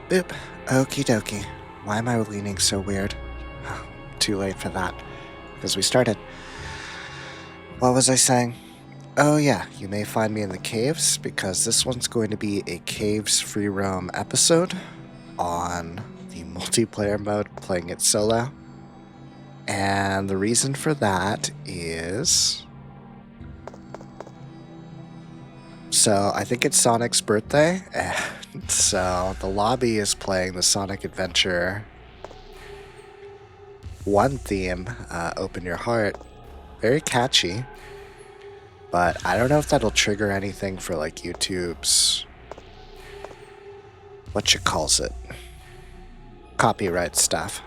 Boop. Okie dokie. Why am I leaning so weird? Too late for that, because we started. What was I saying? Oh yeah, you may find me in the caves, because this one's going to be a Caves Free Roam episode on the multiplayer mode, playing it solo. And the reason for that is... So, I think it's Sonic's birthday, and so the lobby is playing the Sonic Adventure 1 theme, Open Your Heart. Very catchy, but I don't know if that'll trigger anything for like YouTube's... whatchamacallit? Copyright stuff.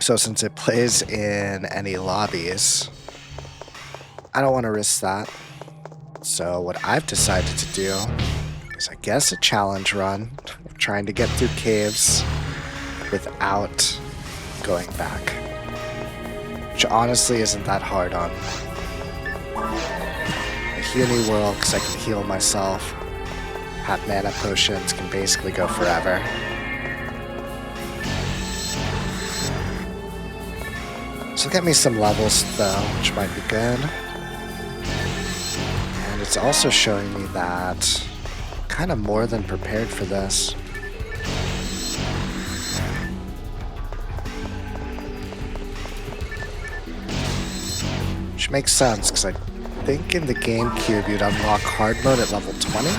So since it plays in any lobbies, I don't want to risk that. So what I've decided to do is, I guess, a challenge run of trying to get through caves without going back. Which honestly isn't that hard on a Hunewearl, because I can heal myself, have mana potions, can basically go forever. So get me some levels though, which might be good. And it's also showing me that I'm kind of more than prepared for this. Which makes sense, because I think in the GameCube you'd unlock hard mode at level 20.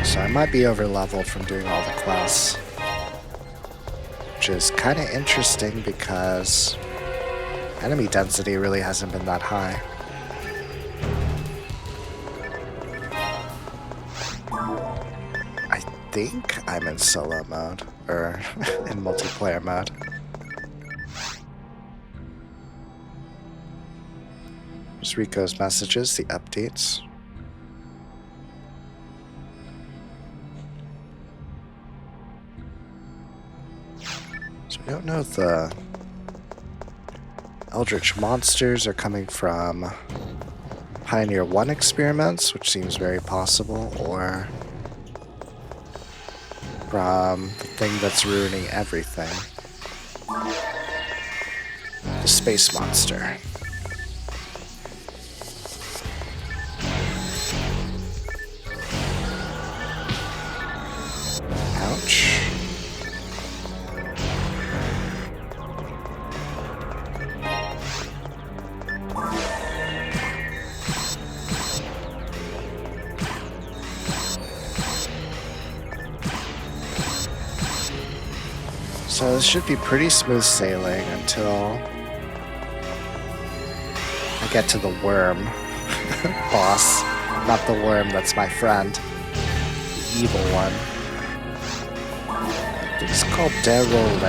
So I might be over leveled from doing all the quests. Which is kind of interesting because enemy density really hasn't been that high. I think I'm in solo mode, or in multiplayer mode. There's Rico's messages, the updates. So we don't know if the Eldritch monsters are coming from Pioneer 1 experiments, which seems very possible, or from the thing that's ruining everything. The space monster. Ouch. So this should be pretty smooth sailing until I get to the worm boss. Not the worm, that's my friend. The evil one. I think it's called Derole.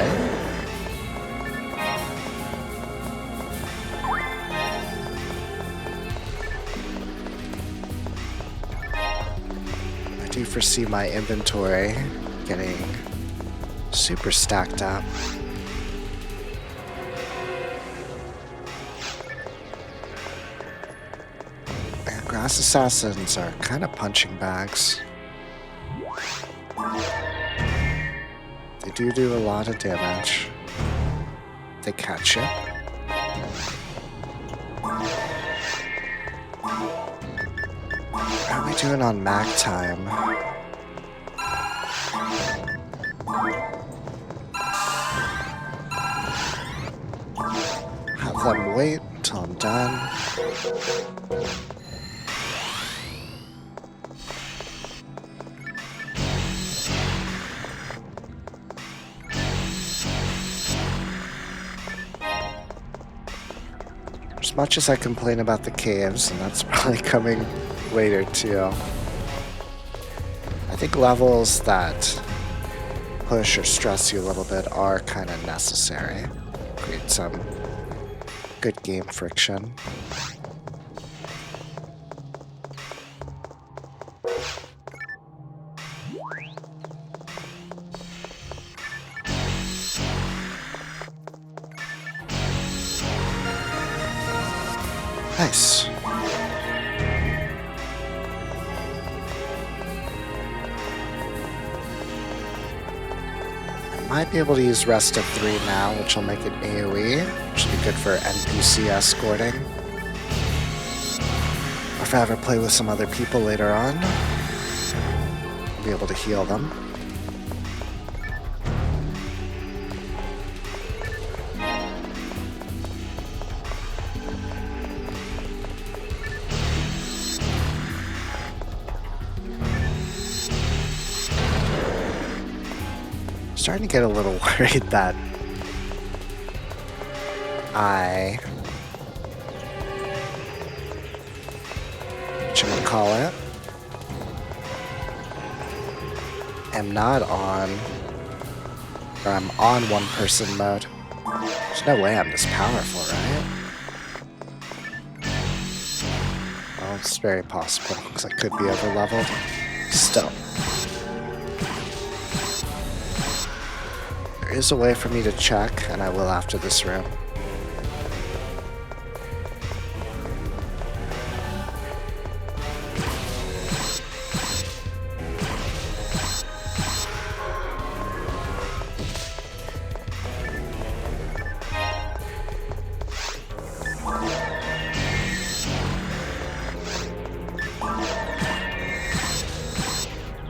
I do foresee my inventory getting super stacked up. And grass assassins are kind of punching bags. They do a lot of damage. They catch you. How are we doing on mag time? Have them wait until I'm done. As much as I complain about the caves, and that's probably coming later too, I think levels that push or stress you a little bit are kind of necessary. Create some good game friction. Nice. might be able to use Rest of 3 now, which will make it AoE, which will be good for NPC escorting. Or if I ever play with some other people later on, I'll be able to heal them. Starting to get a little worried that I am not on, or I'm on one-person mode. There's no way I'm this powerful, right? Well, it's very possible, because I could be over-leveled. Still. There is a way for me to check, and I will after this room.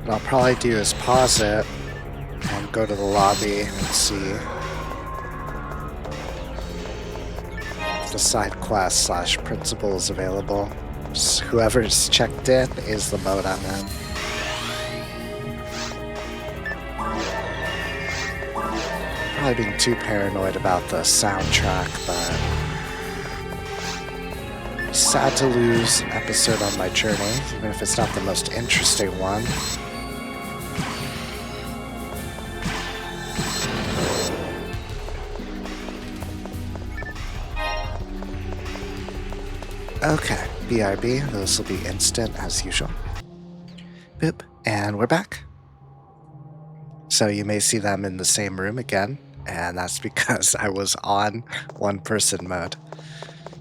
What I'll probably do is pause it and go to the lobby and see if the side quest / principal is available. Just whoever's checked in is the mode I'm in. Probably being too paranoid about the soundtrack, but it's sad to lose an episode on my journey, even if it's not the most interesting one. Okay, BRB, those will be instant as usual. Boop, and we're back. So you may see them in the same room again, and that's because I was on one-person mode.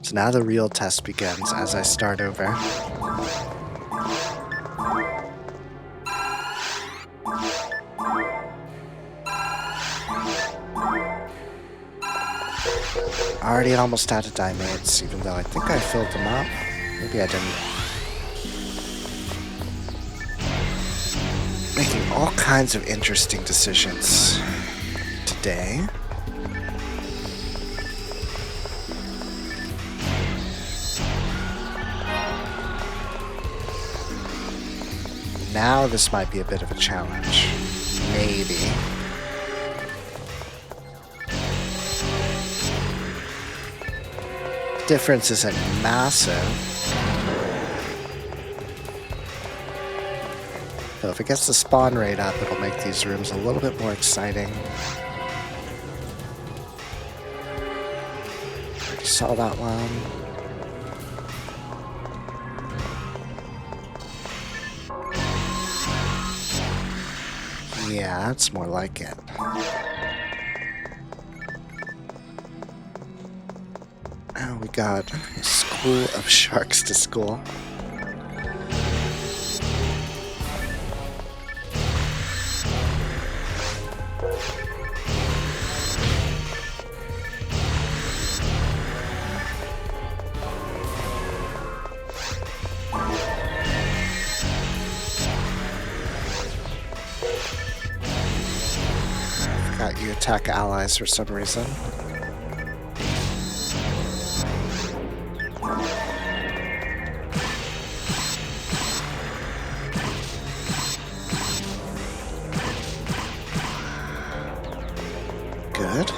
So now the real test begins as I start over. Already almost out of dimates, even though I think I filled them up. Maybe I didn't. Making all kinds of interesting decisions today. Now this might be a bit of a challenge. Maybe. Difference isn't massive. So if it gets the spawn rate up, it'll make these rooms a little bit more exciting. Already saw that one. Yeah, that's more like it. Oh, we got a school of sharks to school. Forgot you attack allies for some reason. Good.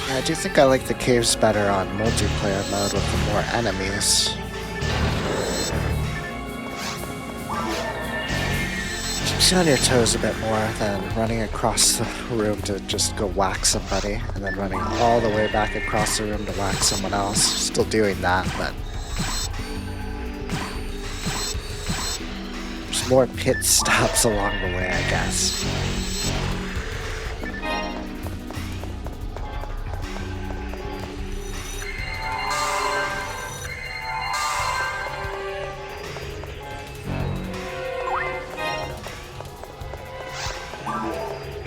Yeah, I do think I like the caves better on multiplayer mode with the more enemies. Keeps you on your toes a bit more than running across the room to just go whack somebody, and then running all the way back across the room to whack someone else. Still doing that, but there's more pit stops along the way, I guess.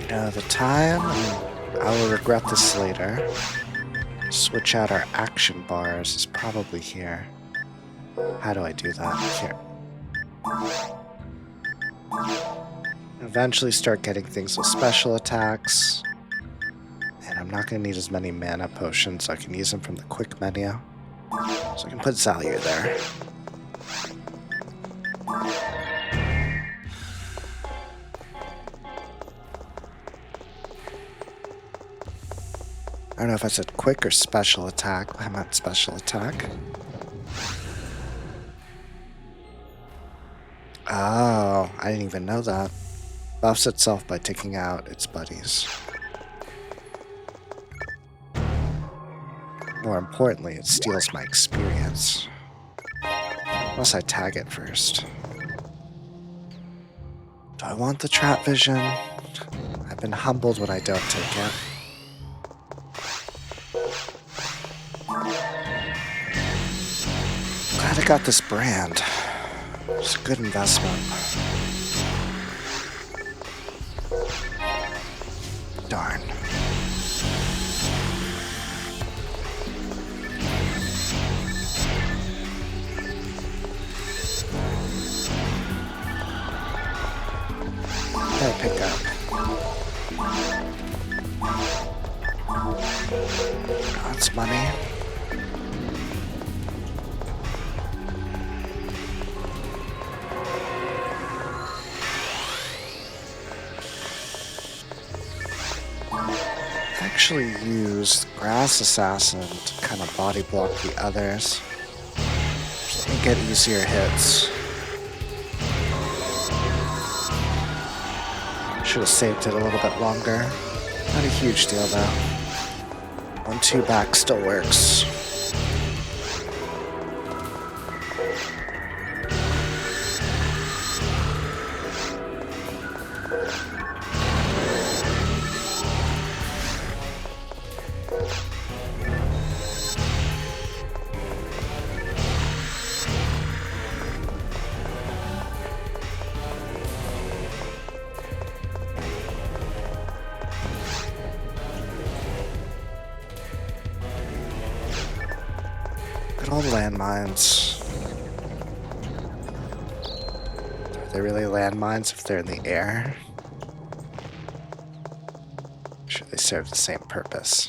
You know, the time, and I will regret this later. Switch out our action bars is probably here. How do I do that? Here. Eventually start getting things with special attacks. And I'm not going to need as many mana potions, so I can use them from the quick menu. So I can put Zalia there. I don't know if I said quick or special attack. I meant special attack. Oh, I didn't even know that. Buffs itself by taking out its buddies. More importantly, it steals my experience. Unless I tag it first. Do I want the trap vision? I've been humbled when I don't take it. Glad I got this brand. It's a good investment. Darn. Gotta pick up. That's money. Actually use Grass Assassin to kind of body block the others and get easier hits. Should have saved it a little bit longer. Not a huge deal though. 1-2 back still works. All landmines. Are they really landmines if they're in the air? Should they serve the same purpose?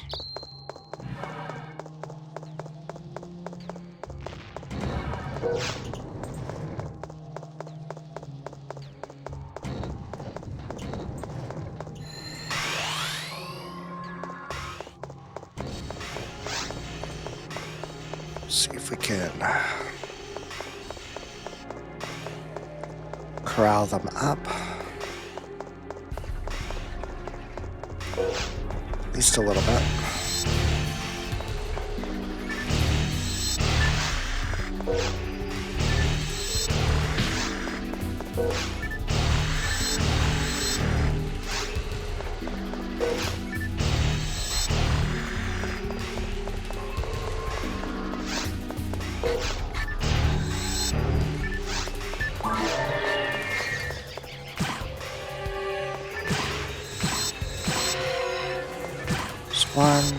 See if we can corral them up. At least a little bit. One.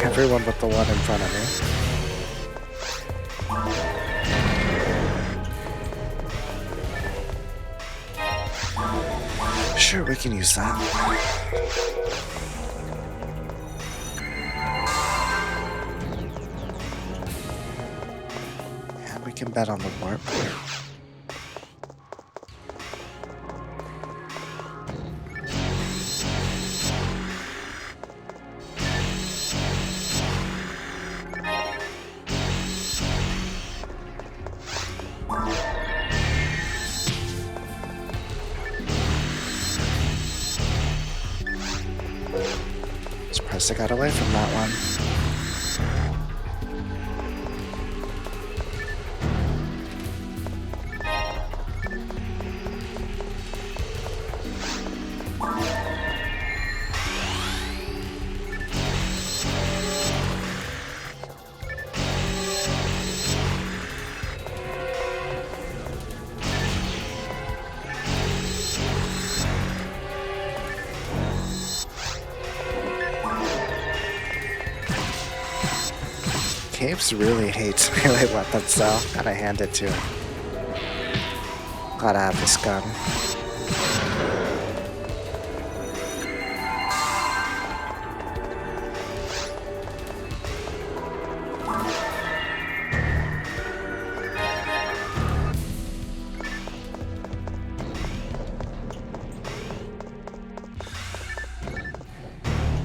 Everyone but the one in front of me. Sure, we can use that. And we can bet on the warp. Surprised I got away from that one. Caves really hates melee weapons though. Gotta hand it to him. Gotta have this gun.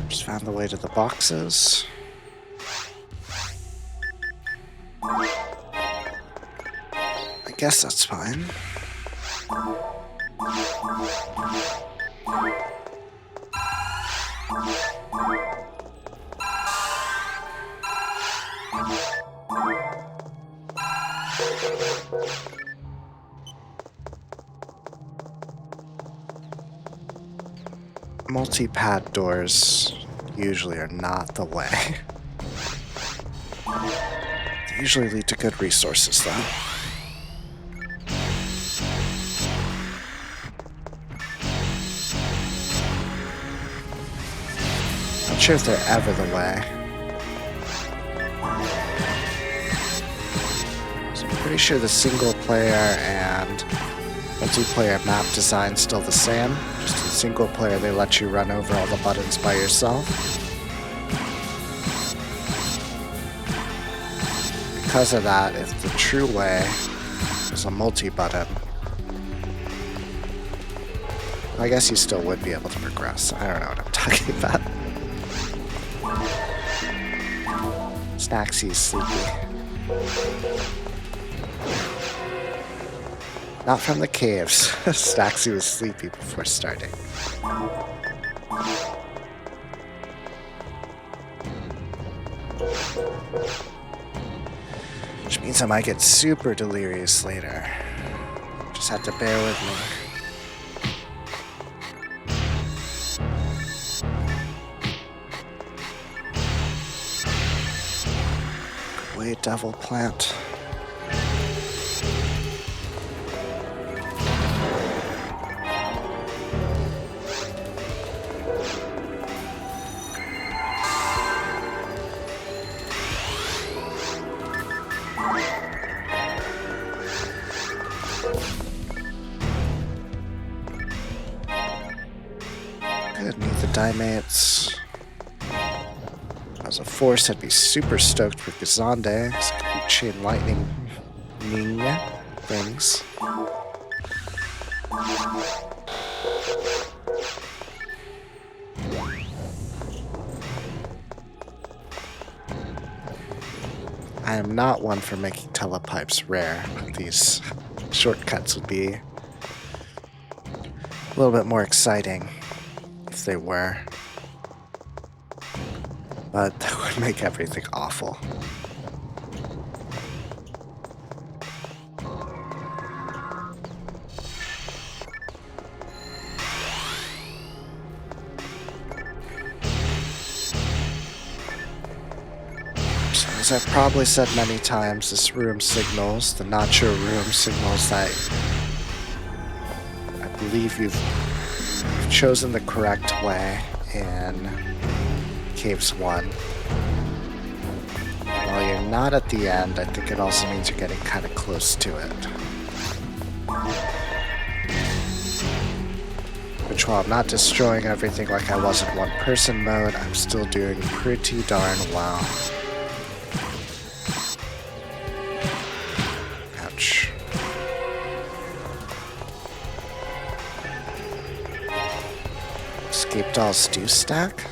Just found the way to the boxes. I guess that's fine. Multi-pad doors usually are not the way. They usually lead to good resources though. Not sure if they're ever the way. So I'm pretty sure the single player and multiplayer map design's still the same. Just in single player they let you run over all the buttons by yourself. Because of that, if the true way is a multi-button, I guess you still would be able to progress. I don't know what I'm talking about. Snaxy's sleepy. Not from the caves. Snaxy was sleepy before starting. Which means I might get super delirious later. Just have to bear with me. Wait, devil plant. Good, need the dimates. As a force, I'd be super stoked for Gazande, because I could chain lightning things. I am not one for making telepipes rare. These shortcuts would be a little bit more exciting if they were. But that would make everything awful. So as I've probably said many times, this room signals, the nacho room signals that I believe you've chosen the correct way in Caves 1. While you're not at the end, I think it also means you're getting kind of close to it. Which, while I'm not destroying everything like I was in one-person mode, I'm still doing pretty darn well. Ouch. Escape doll stew stack?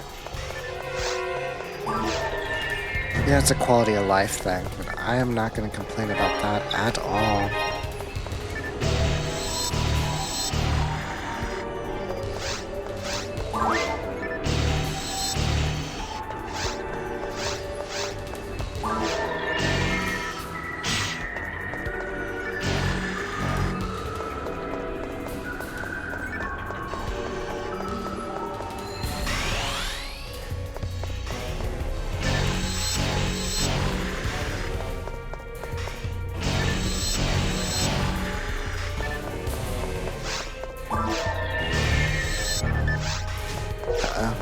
Yeah, it's a quality of life thing, but I am not going to complain about that at all. Uh-oh.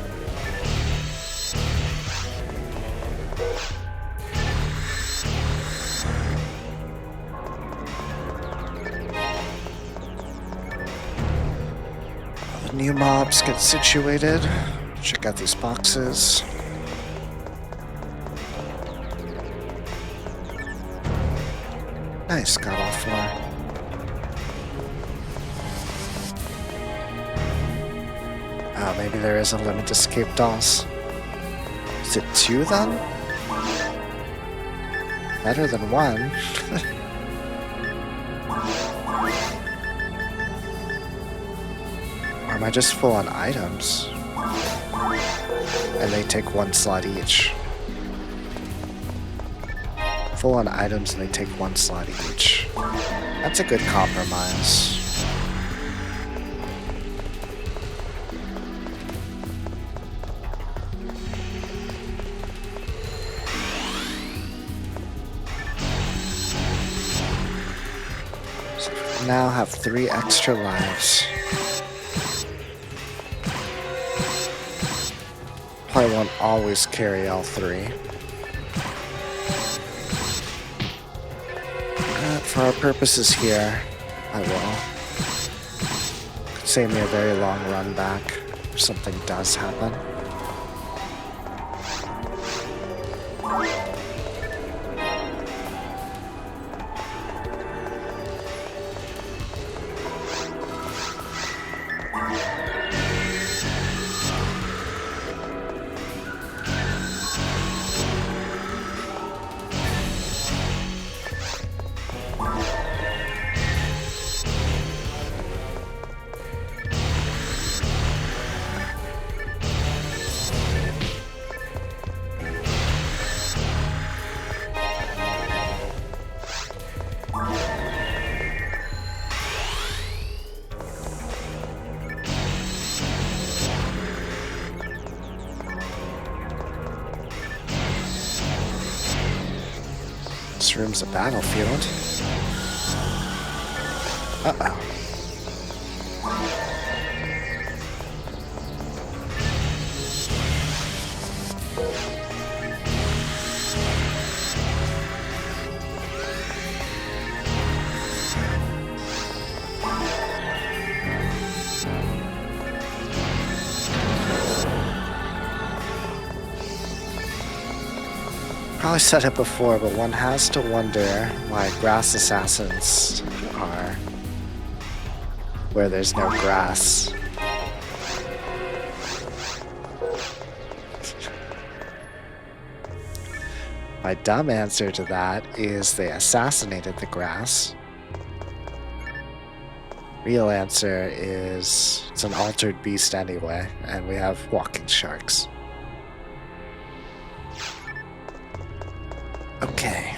The new mobs get situated. Check out these boxes. Nice, got all 4. Oh, maybe there is a limit to escape dolls. Is it 2 then? Better than 1. Or am I just full on items? And they take 1 slot each. Full on items and they take 1 slot each. That's a good compromise. So we now have 3 extra lives. Probably won't always carry all 3. For our purposes here, I will. Could save me a very long run back if something does happen. This room's a battlefield. Uh-oh. Probably said it before, but one has to wonder why grass assassins are where there's no grass. My dumb answer to that is they assassinated the grass. Real answer is it's an altered beast anyway, and we have walking sharks. Okay.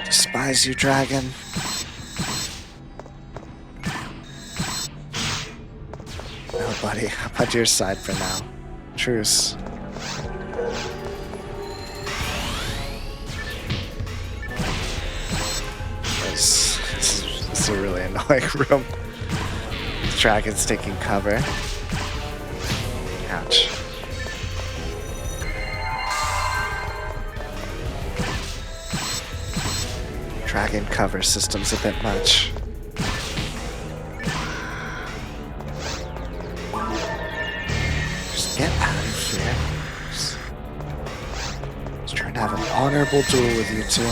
Despise you, dragon. No, buddy. I'm on your side for now. Truce. This is a really annoying room. The dragon's taking cover. Ouch. Dragon cover system's a bit much. Just get out of here. Just trying to have an honorable duel with you two.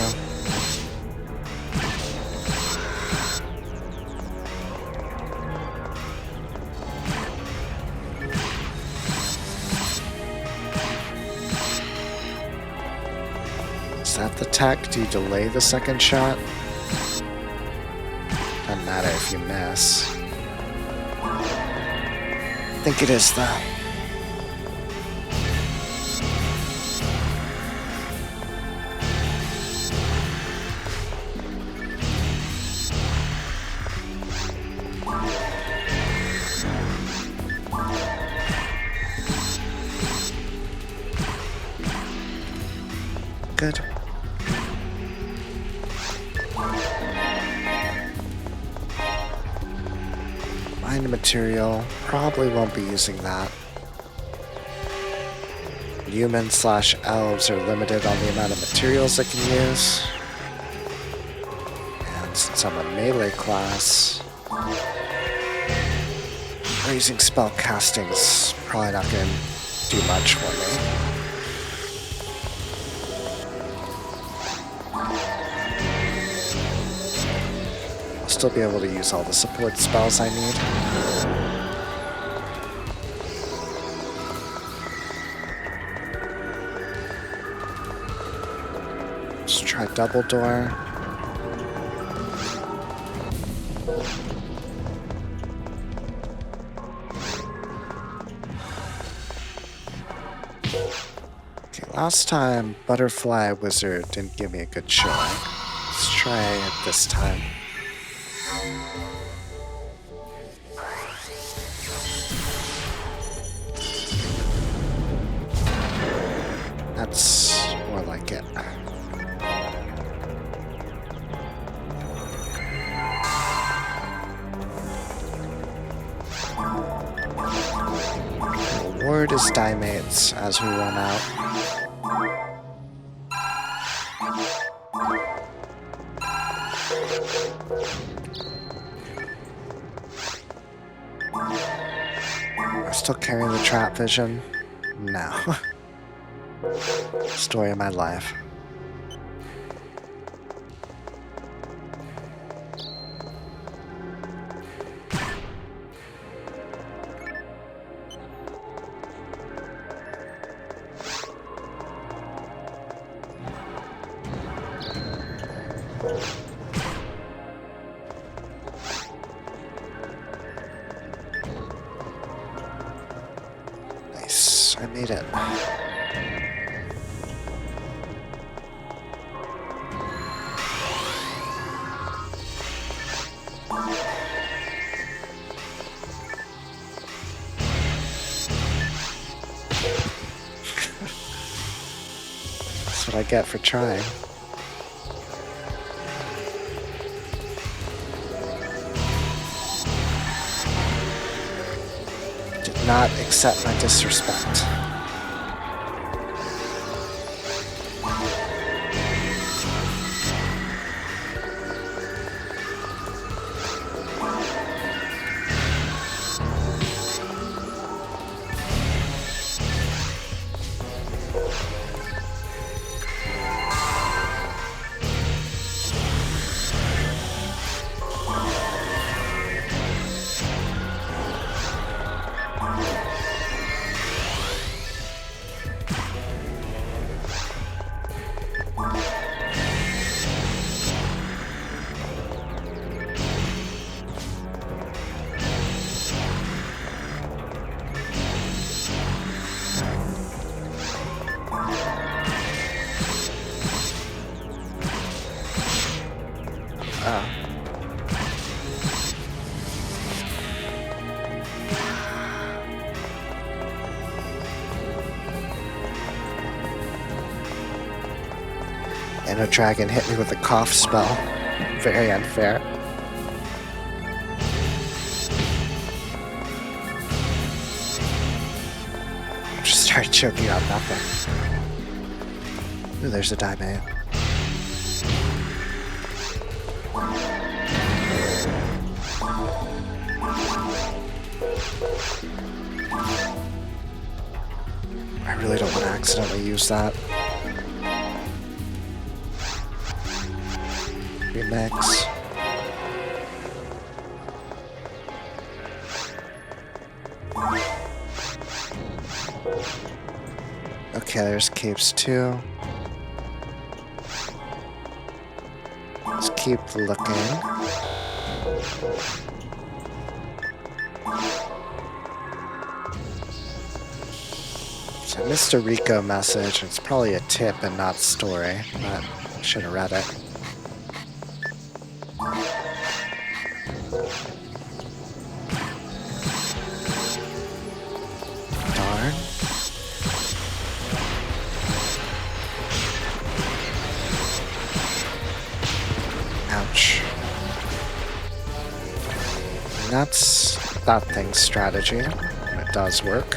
Is that the tech? Do you delay the second shot? Doesn't matter if you miss. I think it is, though. good. Mine material. Probably won't be using that. Humans/elves are limited on the amount of materials they can use. And since I'm a melee class, raising spell casting's probably not going to do much for me. I'll still be able to use all the support spells I need. Let's try double door. Last time, Butterfly Wizard didn't give me a good showing. Let's try it this time. That's more like it. Reward is diemates as we run out. Still carrying the trap vision? No. Story of my life. I made it. That's what I get for trying. Did not accept my disrespect. And a dragon hit me with a cough spell. Very unfair. Just started choking on nothing. Ooh, there's a diamond. I really don't want to accidentally use that. Remix. Okay, there's caves too. Let's keep looking. So I missed a Rico message. It's probably a tip and not story, but I should have read it. Darn. that's that thing's strategy. It does work.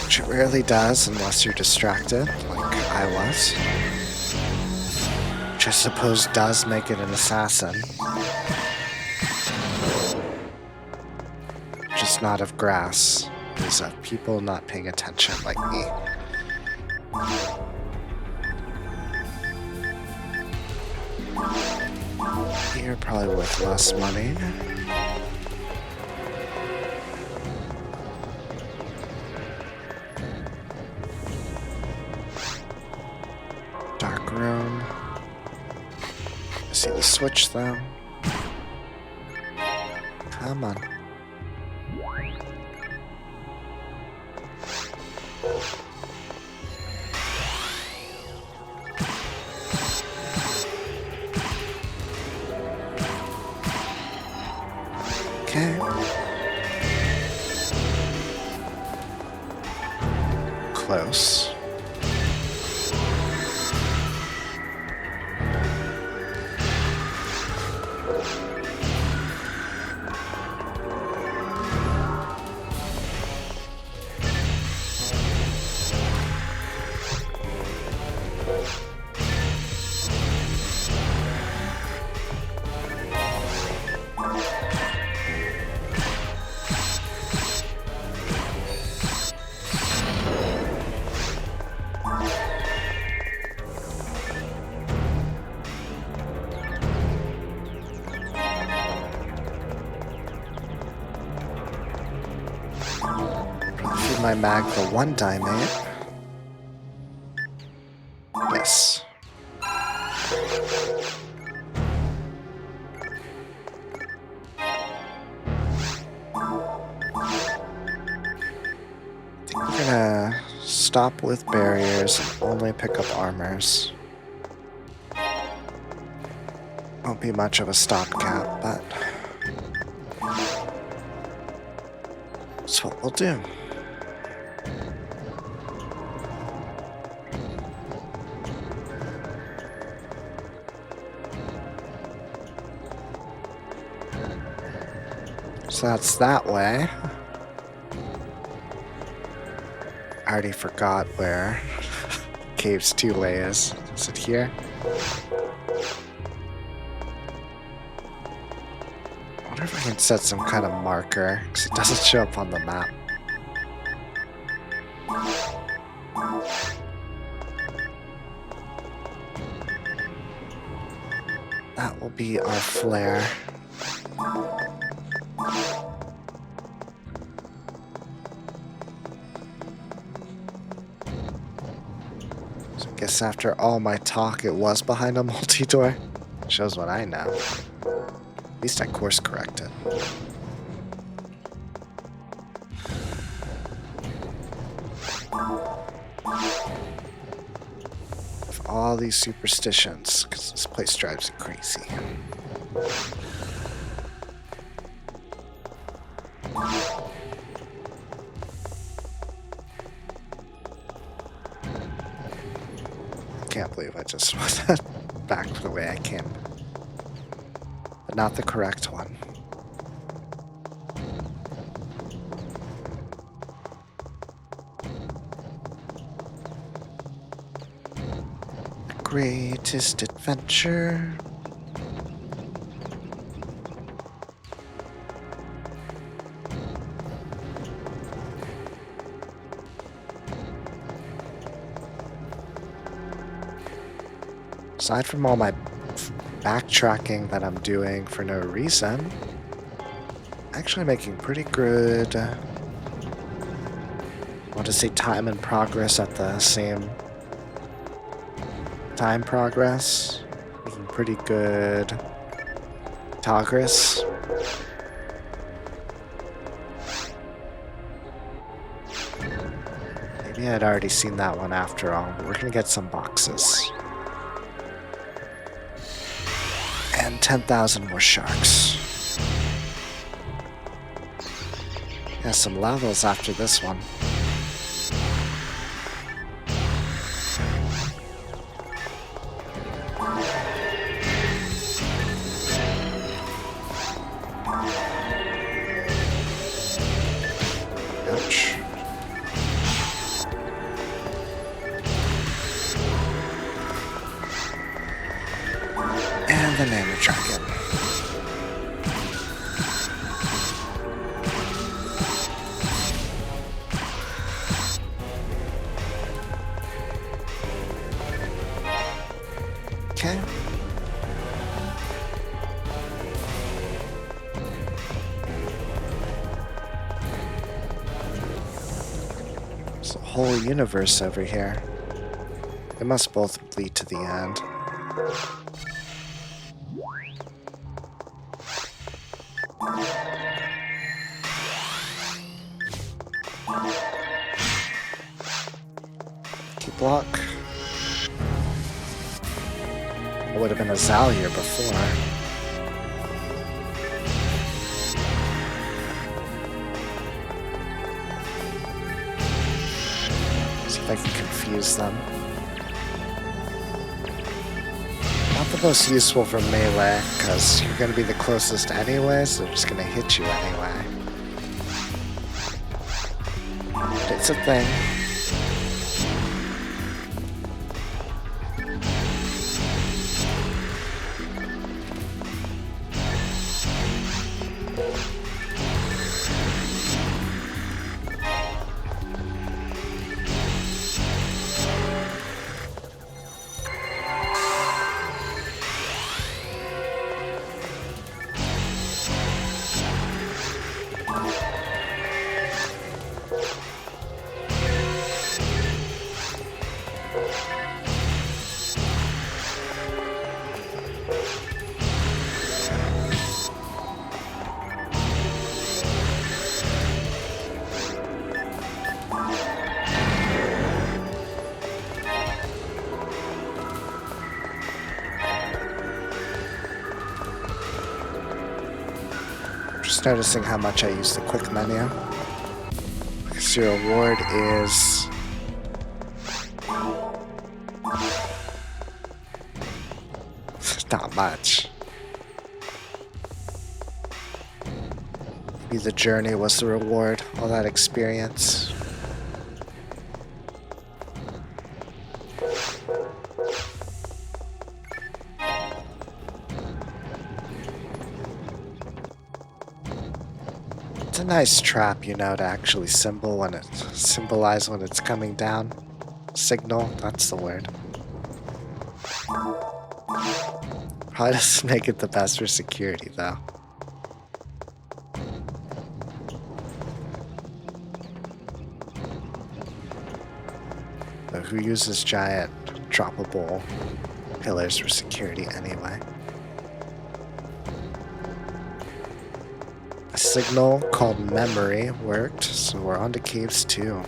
Which it rarely does unless you're distracted, like I was. Which I suppose does make it an assassin. Just not of grass. Is of people not paying attention like me. You're probably worth less money. Dark room. I see the switch though. Come on. Okay. Close. Feed my mag for one diamond. Yes. I think we're gonna stop with barriers and only pick up armors. Won't be much of a stopgap, but that's what we'll do. So that's that way. I already forgot where Caves 2A is. Is it here? I wonder if I can set some kind of marker, because it doesn't show up on the map. That will be our flare. So I guess after all my talk, it was behind a multi-door. Shows what I know. At least I course corrected. With all these superstitions, because this place drives me crazy. Can't believe I just went back the way I came. But not the correct one. Greatest adventure. Aside from all my backtracking that I'm doing for no reason, actually making pretty good, I want to say time and progress at the same time progress. Making pretty good progress. Maybe I'd already seen that one after all, but we're gonna get some boxes. And 10,000 more sharks. Yeah, some levels after this one. Ouch. And the Nano Dragon. Okay. There's a whole universe over here. They must both lead to the end. Block. It would have been a Zal here before. See if I can confuse them. Not the most useful for melee, because you're going to be the closest anyway, so they're just going to hit you anyway. But it's a thing. Just noticing how much I use the quick menu. Because your reward is not much. Maybe the journey was the reward, all that experience. It's a nice trap, you know, to actually symbolize when it's coming down. Signal, that's the word. Probably doesn't make it the best for security, though. But who uses giant droppable pillars for security anyway? A signal called memory worked, so we're on to caves 2.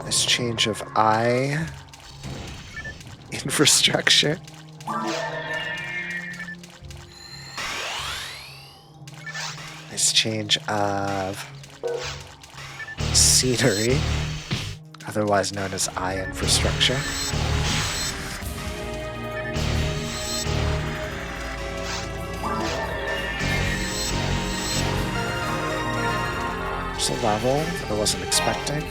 Nice change of eye infrastructure. Nice change of scenery, otherwise known as eye infrastructure. There's a level that I wasn't expecting.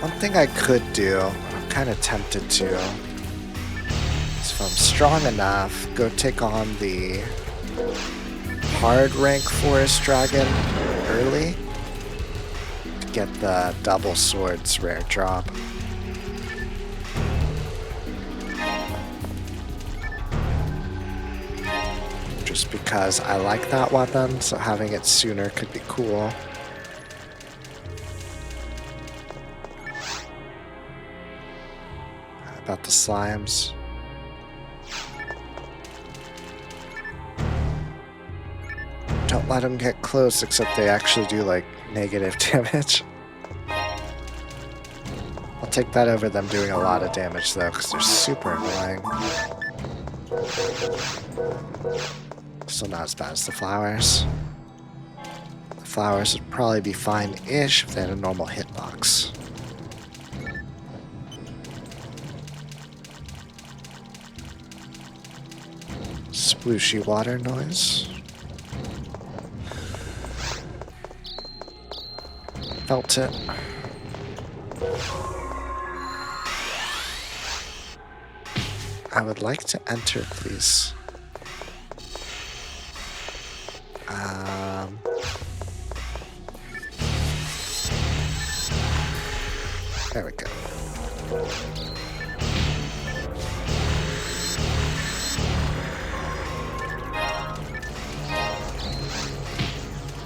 One thing I could do, I'm kind of tempted to, is if I'm strong enough, go take on the hard rank forest dragon early to get the double swords rare drop. Just because I like that weapon, so having it sooner could be cool. About the slimes. Don't let them get close, except they actually do like negative damage. I'll take that over them doing a lot of damage though, because they're super annoying. Still not as bad as the flowers. The flowers would probably be fine-ish if they had a normal hitbox. Splooshy water noise. Felt it. I would like to enter, please. There we go.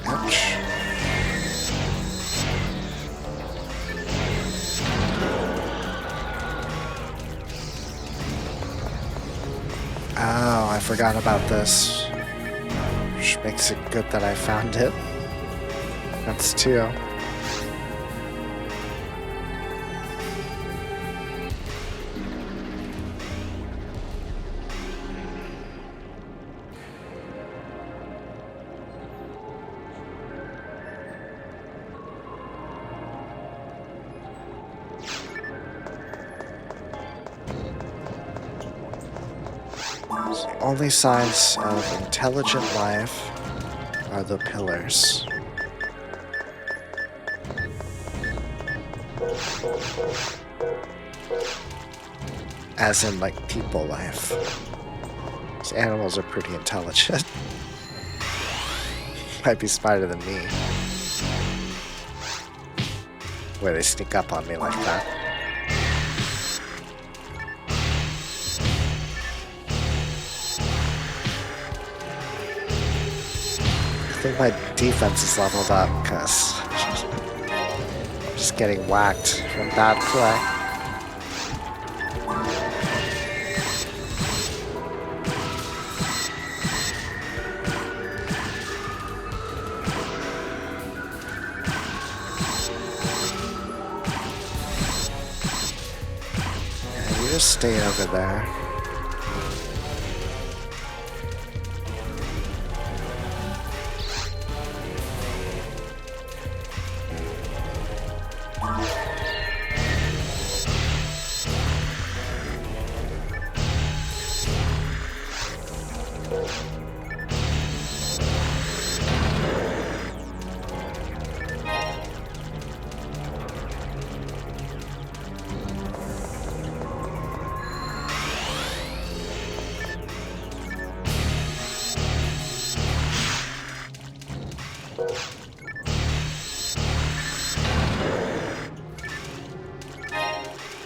Ouch. Oh, I forgot about this. Which makes it good that I found it. That's two. The only signs of intelligent life are the pillars. As in, like, people life. These animals are pretty intelligent. Might be smarter than me. Where they sneak up on me like that. I think my defense is leveled up because I'm just getting whacked from bad play. Yeah, you just stay over there.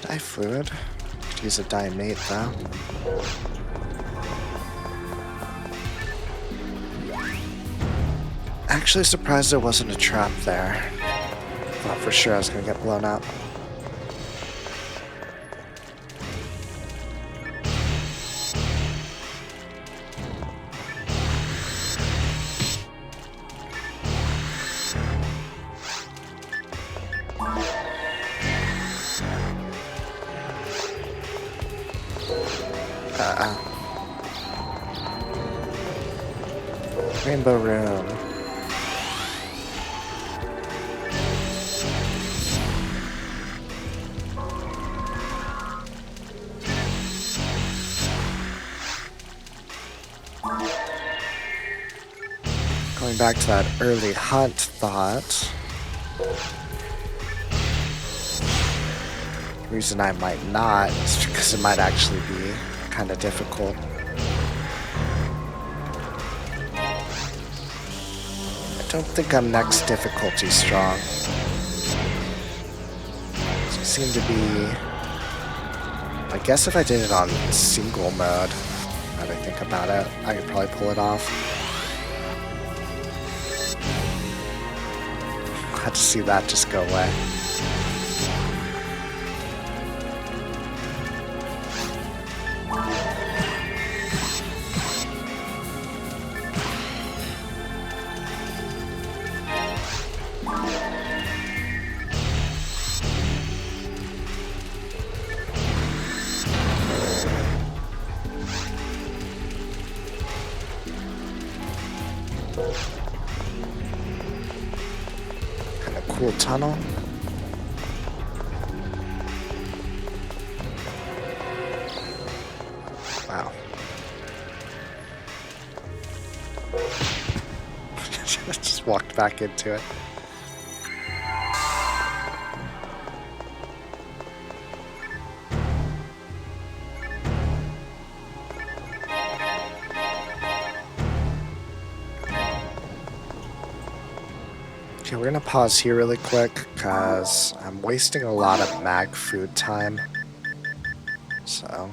Dye fluid. Could use a dye mate though. Actually surprised there wasn't a trap there. Thought for sure I was gonna get blown up. Rainbow room. Going back to that early hunt thought. The reason I might not is because it might actually be kind of difficult. I don't think I'm next difficulty strong. So it seemed to be... I guess if I did it on single mode, now that I think about it, I could probably pull it off. Glad to see that just go away. Kind of cool tunnel. Wow. Just walked back into it. Okay, we're gonna pause here really quick because I'm wasting a lot of mag food time. So,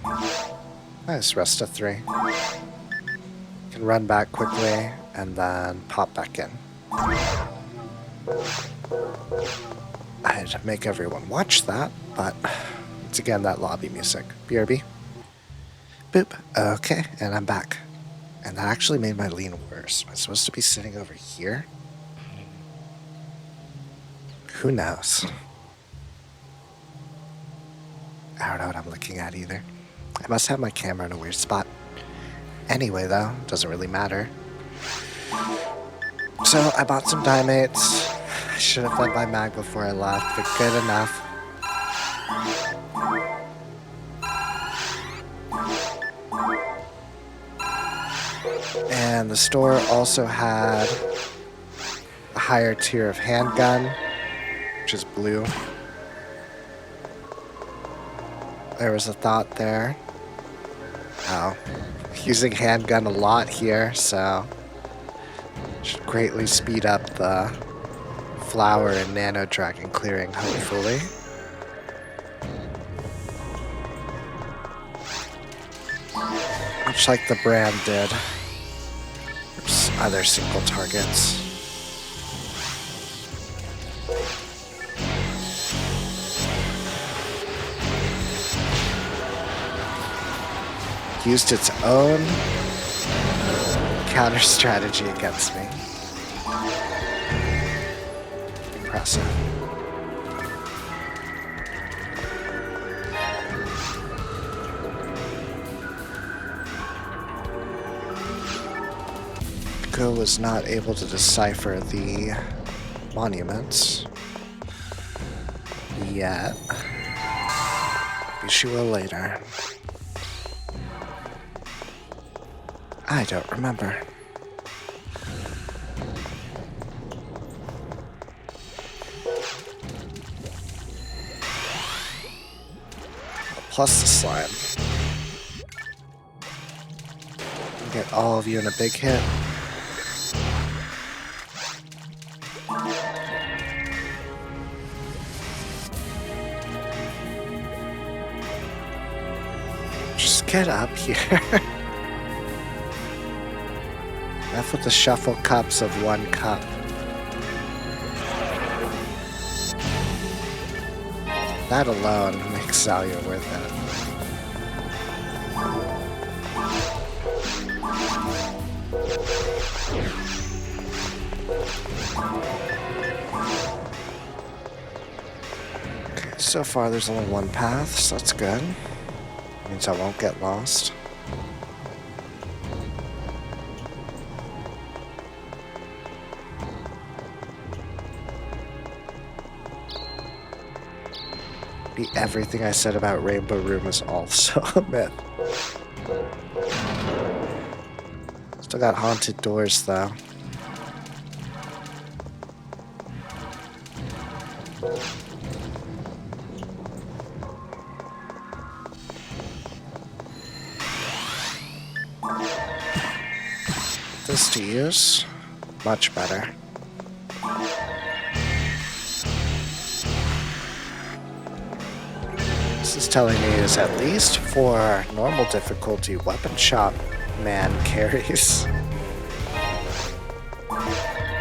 nice, rest of 3. Can run back quickly and then pop back in. I had to make everyone watch that, but it's again that lobby music. BRB. Boop. Okay, and I'm back. And that actually made my lean worse. Am I supposed to be sitting over here? Who knows? I don't know what I'm looking at either. I must have my camera in a weird spot. Anyway, though, doesn't really matter. So, I bought some Dimates. I should have fed my mag before I left, but good enough. And the store also had a higher tier of handgun, which is blue. There was a thought there. Oh, using handgun a lot here, so should greatly speed up the flower and nano dragon clearing, hopefully. Much like the brand did. There's other single targets. Used its own counter strategy against me. Impressive. Go was not able to decipher the monuments yet. Maybe she will later. I don't remember. Plus the slime. Get all of you in a big hit. Just get up here. Enough with the shuffle cups of 1 cup. That alone makes Zalia worth it. Okay, so far there's only 1 path, so that's good. Means I won't get lost. Everything I said about Rainbow Room is also a myth. Still got haunted doors, though. This to use. Much better. This is telling me is at least for normal difficulty weapon shop man carries.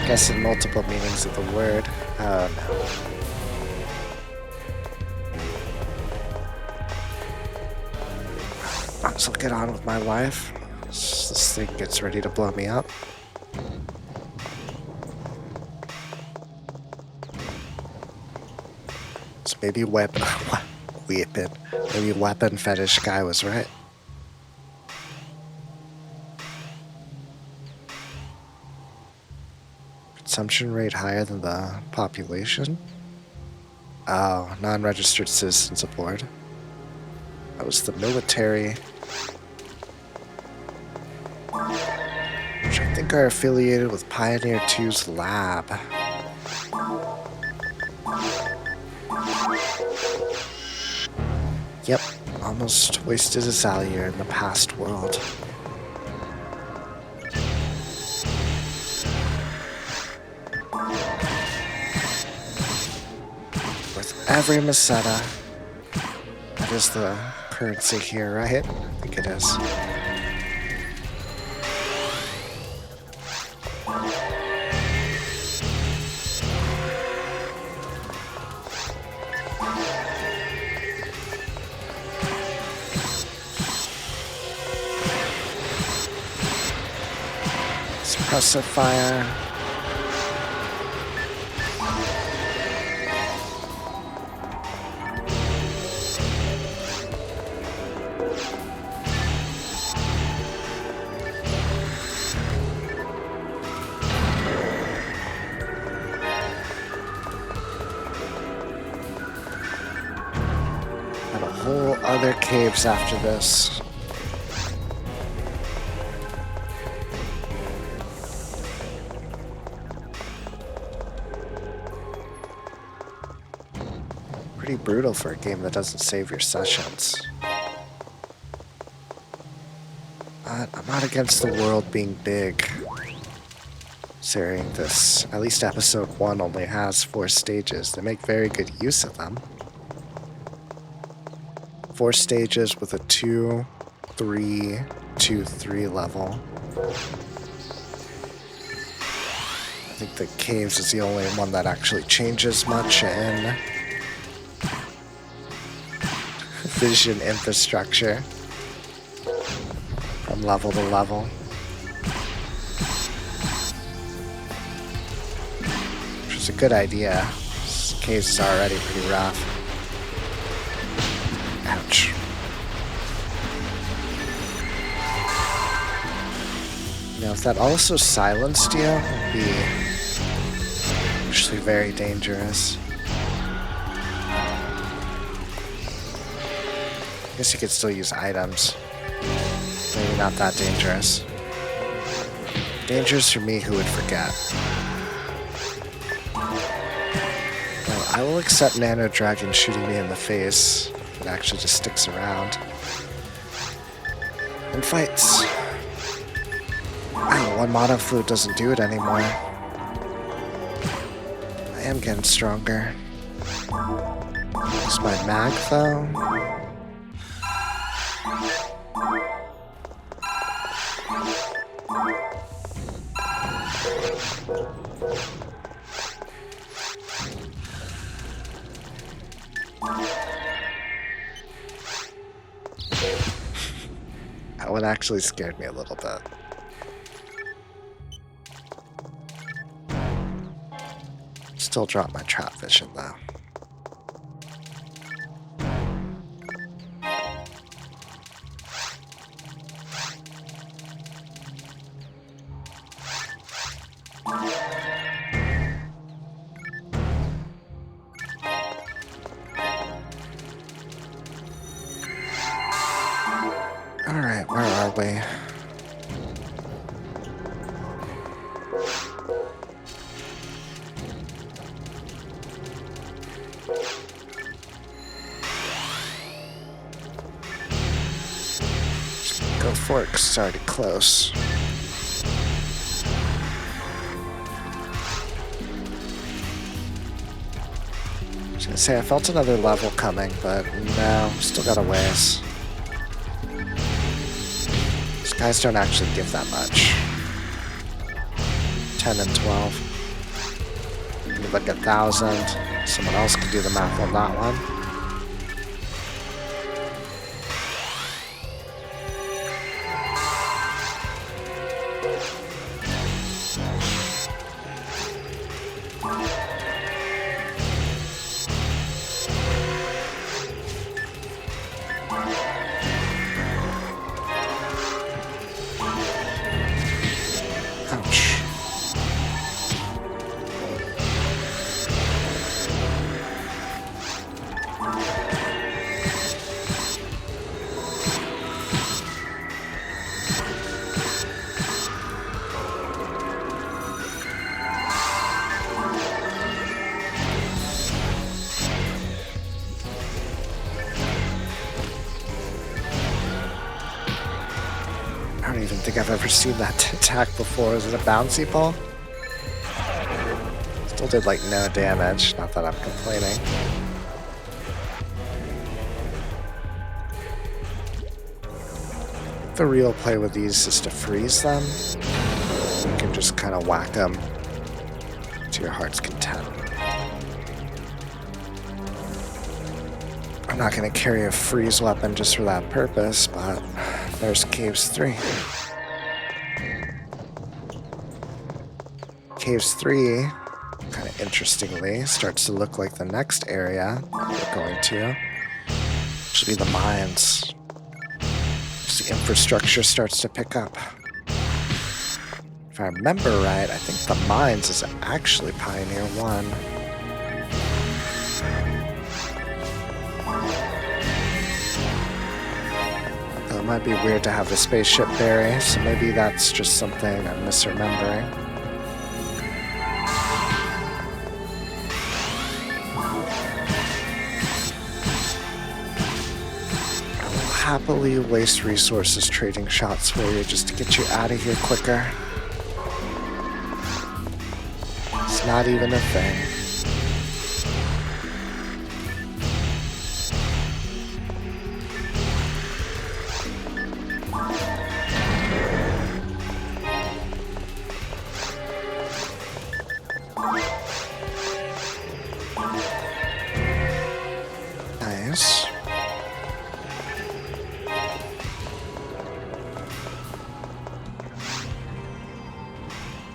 Guess in multiple meanings of the word. Oh no. Might as well get on with my life. This thing gets ready to blow me up. So maybe weapon fetish guy was right. Consumption rate higher than the population? Oh, non-registered citizens aboard. That was the military. I'm which I think are affiliated with Pioneer 2's lab. Yep, almost wasted a Zalier in the past world. With every Meseta, that is the currency here, right? I think it is. Suppressive fire. And a whole other caves after this. Pretty brutal for a game that doesn't save your sessions. But I'm not against the world being big. Considering this, at least episode 1 only has 4 stages. They make very good use of them. 4 stages with a 2, 3, 2, 3 level. I think the caves is the only one that actually changes much in vision infrastructure from level to level. Which is a good idea. This cave is already pretty rough. Ouch. Now if that also silenced you, it would be actually very dangerous. I guess you could still use items. Maybe not that dangerous. Dangerous for me who would forget. Well, I will accept Nano Dragon shooting me in the face if it actually just sticks around. And fights. Wow, 1 Mono Flute doesn't do it anymore. I am getting stronger. Is my mag though? That one actually scared me a little bit. Still drop my trap vision though. Alright, where are we? Go for it, 'cause it's already close. I was gonna say, I felt another level coming, but no, still got a ways. These guys don't actually give that much. 10 and 12. Maybe like 1,000. Someone else could do the math on that one. I don't even think I've ever seen that attack before. Is it a bouncy ball? Still did like no damage, not that I'm complaining. The real play with these is to freeze them. You can just kind of whack them to your heart's content. I'm not going to carry a freeze weapon just for that purpose, but there's Caves 3. Caves 3, kind of interestingly, starts to look like the next area we're going to, which will be the mines. As the infrastructure starts to pick up. If I remember right, I think the mines is actually Pioneer 1. It might be weird to have the spaceship bury, so maybe that's just something I'm misremembering. I will happily waste resources trading shots for you just to get you out of here quicker. It's not even a thing. Nice.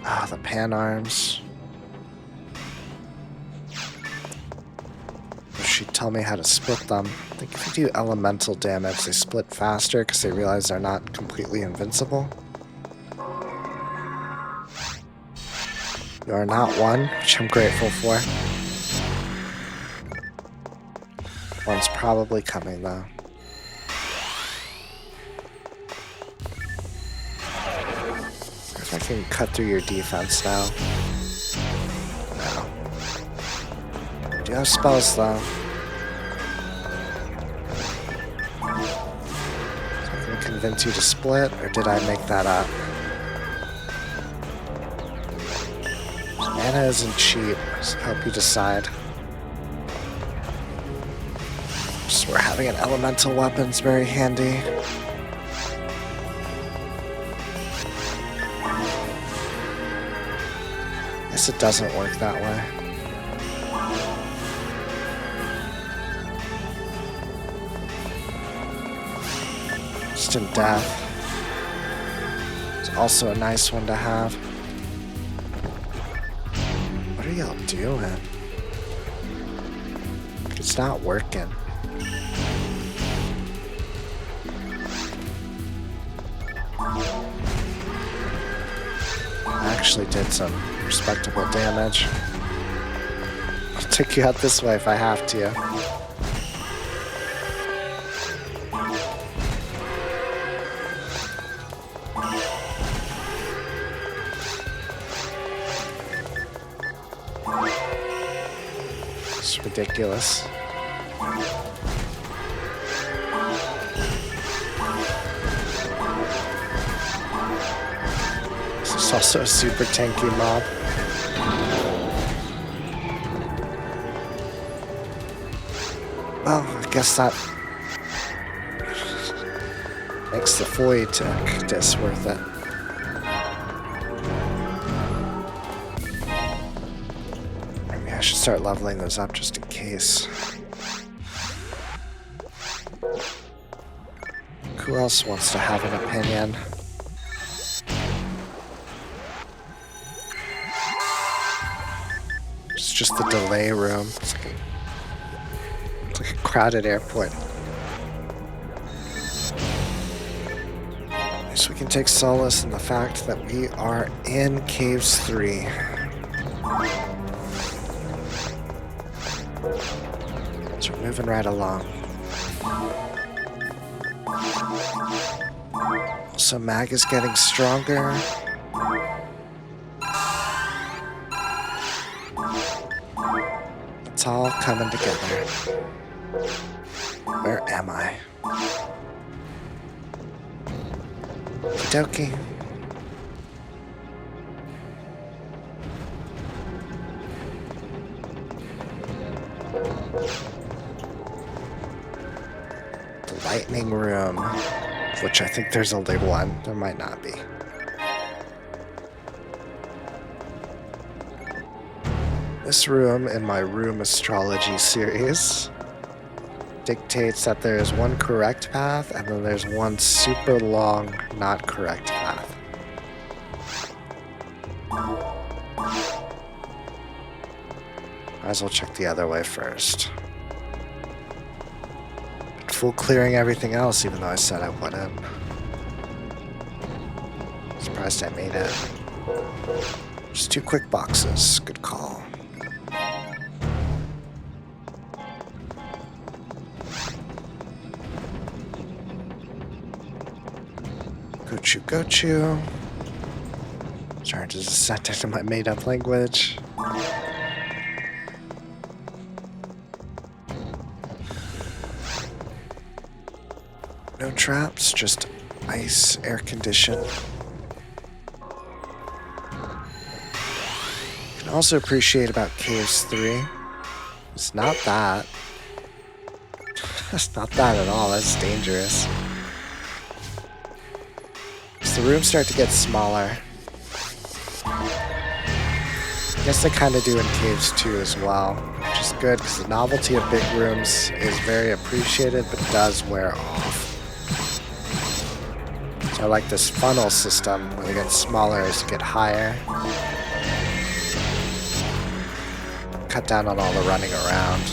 Ah, the pan arms. She'd tell me how to split them. I think if you do elemental damage, they split faster because they realize they're not completely invincible. You are not one, which I'm grateful for. One's probably coming, though. If I can cut through your defense now. No. Do you have spells, though? So I can convince you to split, or did I make that up? Mana isn't cheap, so help you decide. Just where having an elemental weapon's very handy. Guess it doesn't work that way. Instant death. It's also a nice one to have. What are y'all doing? It's not working. Actually did some respectable damage. I'll take you out this way if I have to. It's ridiculous. It's also a super tanky mob. Well, I guess that makes the Void disc worth it. Maybe I should start leveling those up just in case. Who else wants to have an opinion? It's just the delay room. It's like a crowded airport. So we can take solace in the fact that we are in Caves 3. So we're moving right along. Also, Mag is getting stronger. It's all coming together. Where am I? dokie. The lightning room, which I think there's only one. There might not be. This room in my room astrology series dictates that there is one correct path and then there's one super long not correct path. Might as well check the other way first. Full clearing everything else even though I said I wouldn't. Surprised I made it. Just 2 quick boxes. Good call. Gochu. Sorry, just a sentence in my made-up language. No traps, just ice, air condition. You can also appreciate about Caves 3. It's not that. It's not that at all, that's dangerous. The rooms start to get smaller. I guess they kind of do in Caves 2 as well, which is good because the novelty of big rooms is very appreciated but does wear off. So I like this funnel system where they get smaller as you get higher. Cut down on all the running around.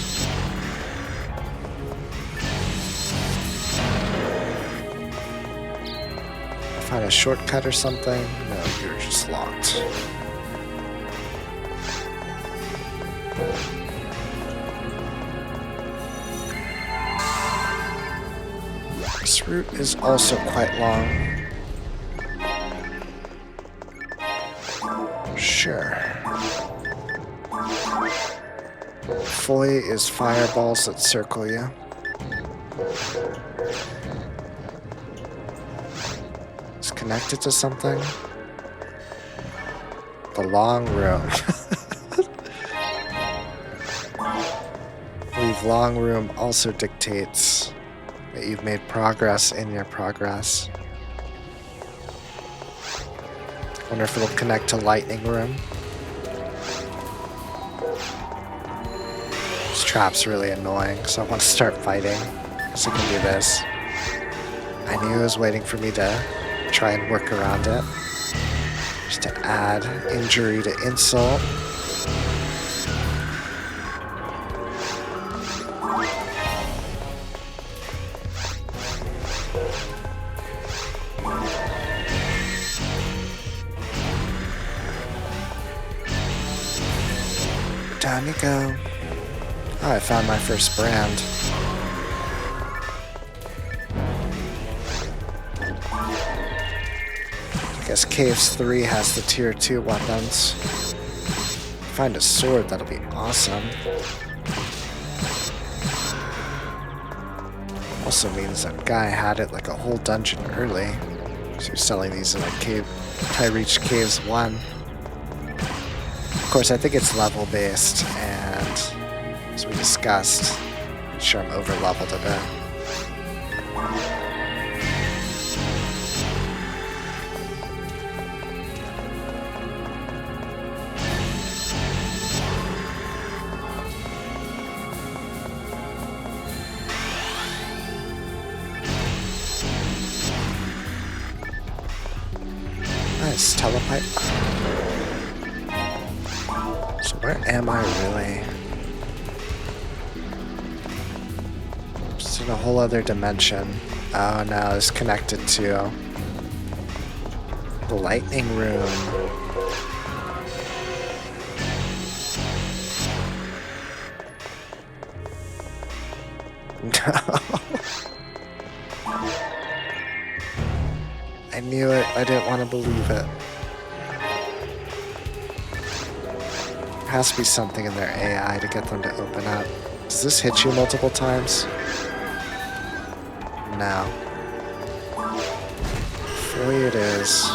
Find a shortcut or something? No, you're just locked. This route is also quite long. Sure. Foy is fireballs that circle you. Connected to something? The long room. I believe long room also dictates that you've made progress in your progress. Wonder if it'll connect to lightning room. This trap's really annoying, so I want to start fighting. So I can do this. I knew it was waiting for me to try and work around it. Just to add injury to insult. Down you go. Oh, I found my first brand. I guess Caves 3 has the tier 2 weapons. Find a sword, that'll be awesome. Also means that guy had it like a whole dungeon early. So you're selling these in like cave, I reached Caves 1. Of course, I think it's level based, and as we discussed, I'm sure I'm over leveled a bit. Nice, telepipe. So where am I really? Just in a whole other dimension. Oh no, it's connected to the lightning room. No. I knew it. I didn't want to believe it. There has to be something in their AI to get them to open up. Does this hit you multiple times? No. Fully it is.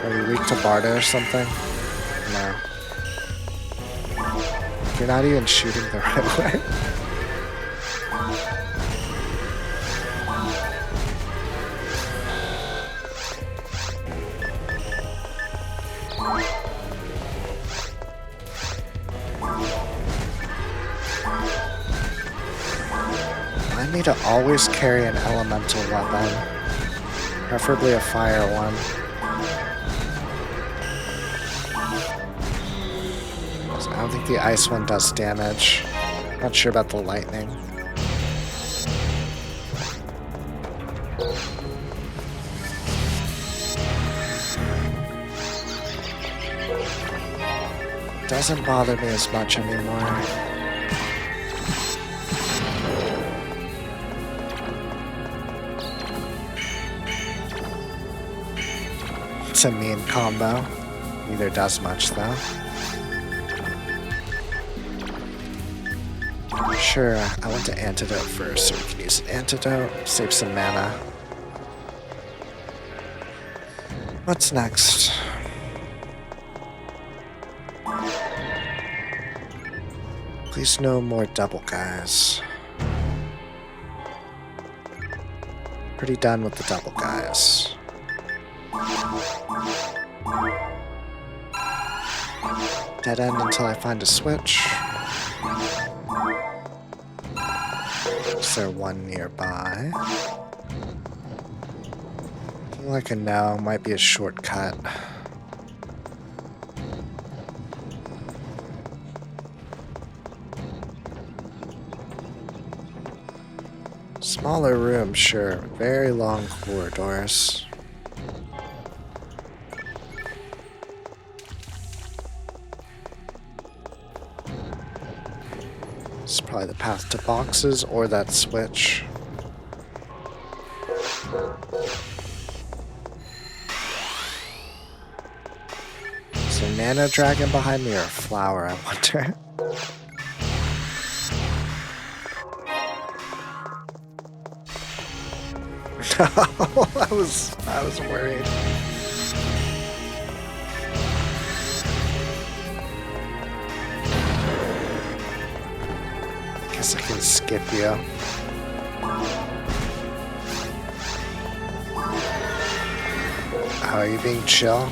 Are we weak to Barda or something? No. You're not even shooting the right way. I need to always carry an elemental weapon, preferably a fire one. I don't think the ice one does damage. Not sure about the lightning. Doesn't bother me as much anymore. It's a mean combo. Neither does much though. Sure, I want to antidote first, so we can use an antidote, save some mana. What's next? Please no more double guys. Pretty done with the double guys. Dead end until I find a switch. Is there one nearby? I feel like a no might be a shortcut. Smaller room, sure. Very long corridors. It's probably the path to boxes or that switch. Is there a nano dragon behind me or a flower, I wonder? No, I was worried. Guess I can skip you. How are you being chill?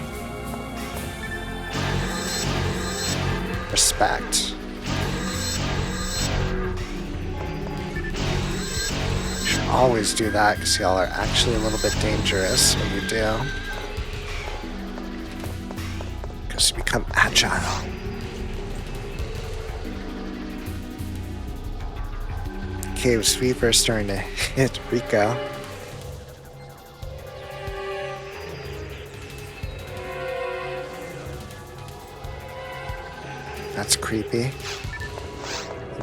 Respect. Always do that because y'all are actually a little bit dangerous when you do. Because you become agile. Cave's fever starting to hit Rico. That's creepy.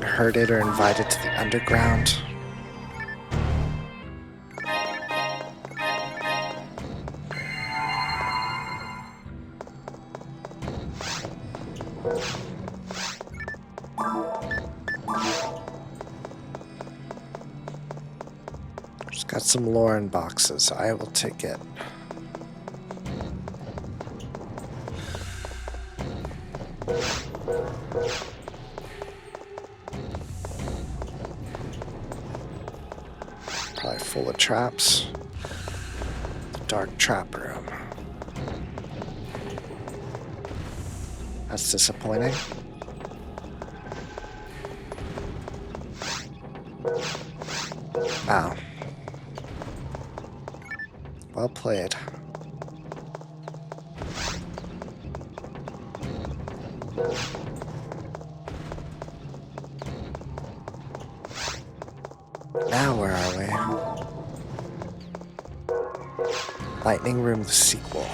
Herded or invited to the underground. Got some Lauren boxes. I will take it. Probably full of traps. Dark trap room. That's disappointing. Wow. Well played. Now where are we? Lightning Room the sequel.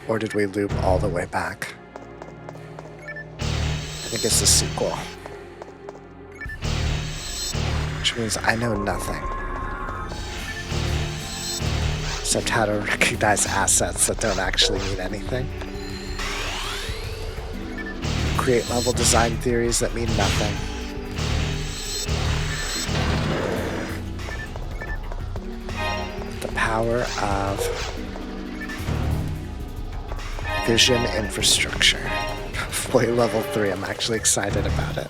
Or did we loop all the way back? I think it's the sequel. Which means I know nothing. Except how to recognize assets that don't actually mean anything. create level design theories that mean nothing. The power of vision infrastructure. Boy, level 3, I'm actually excited about it.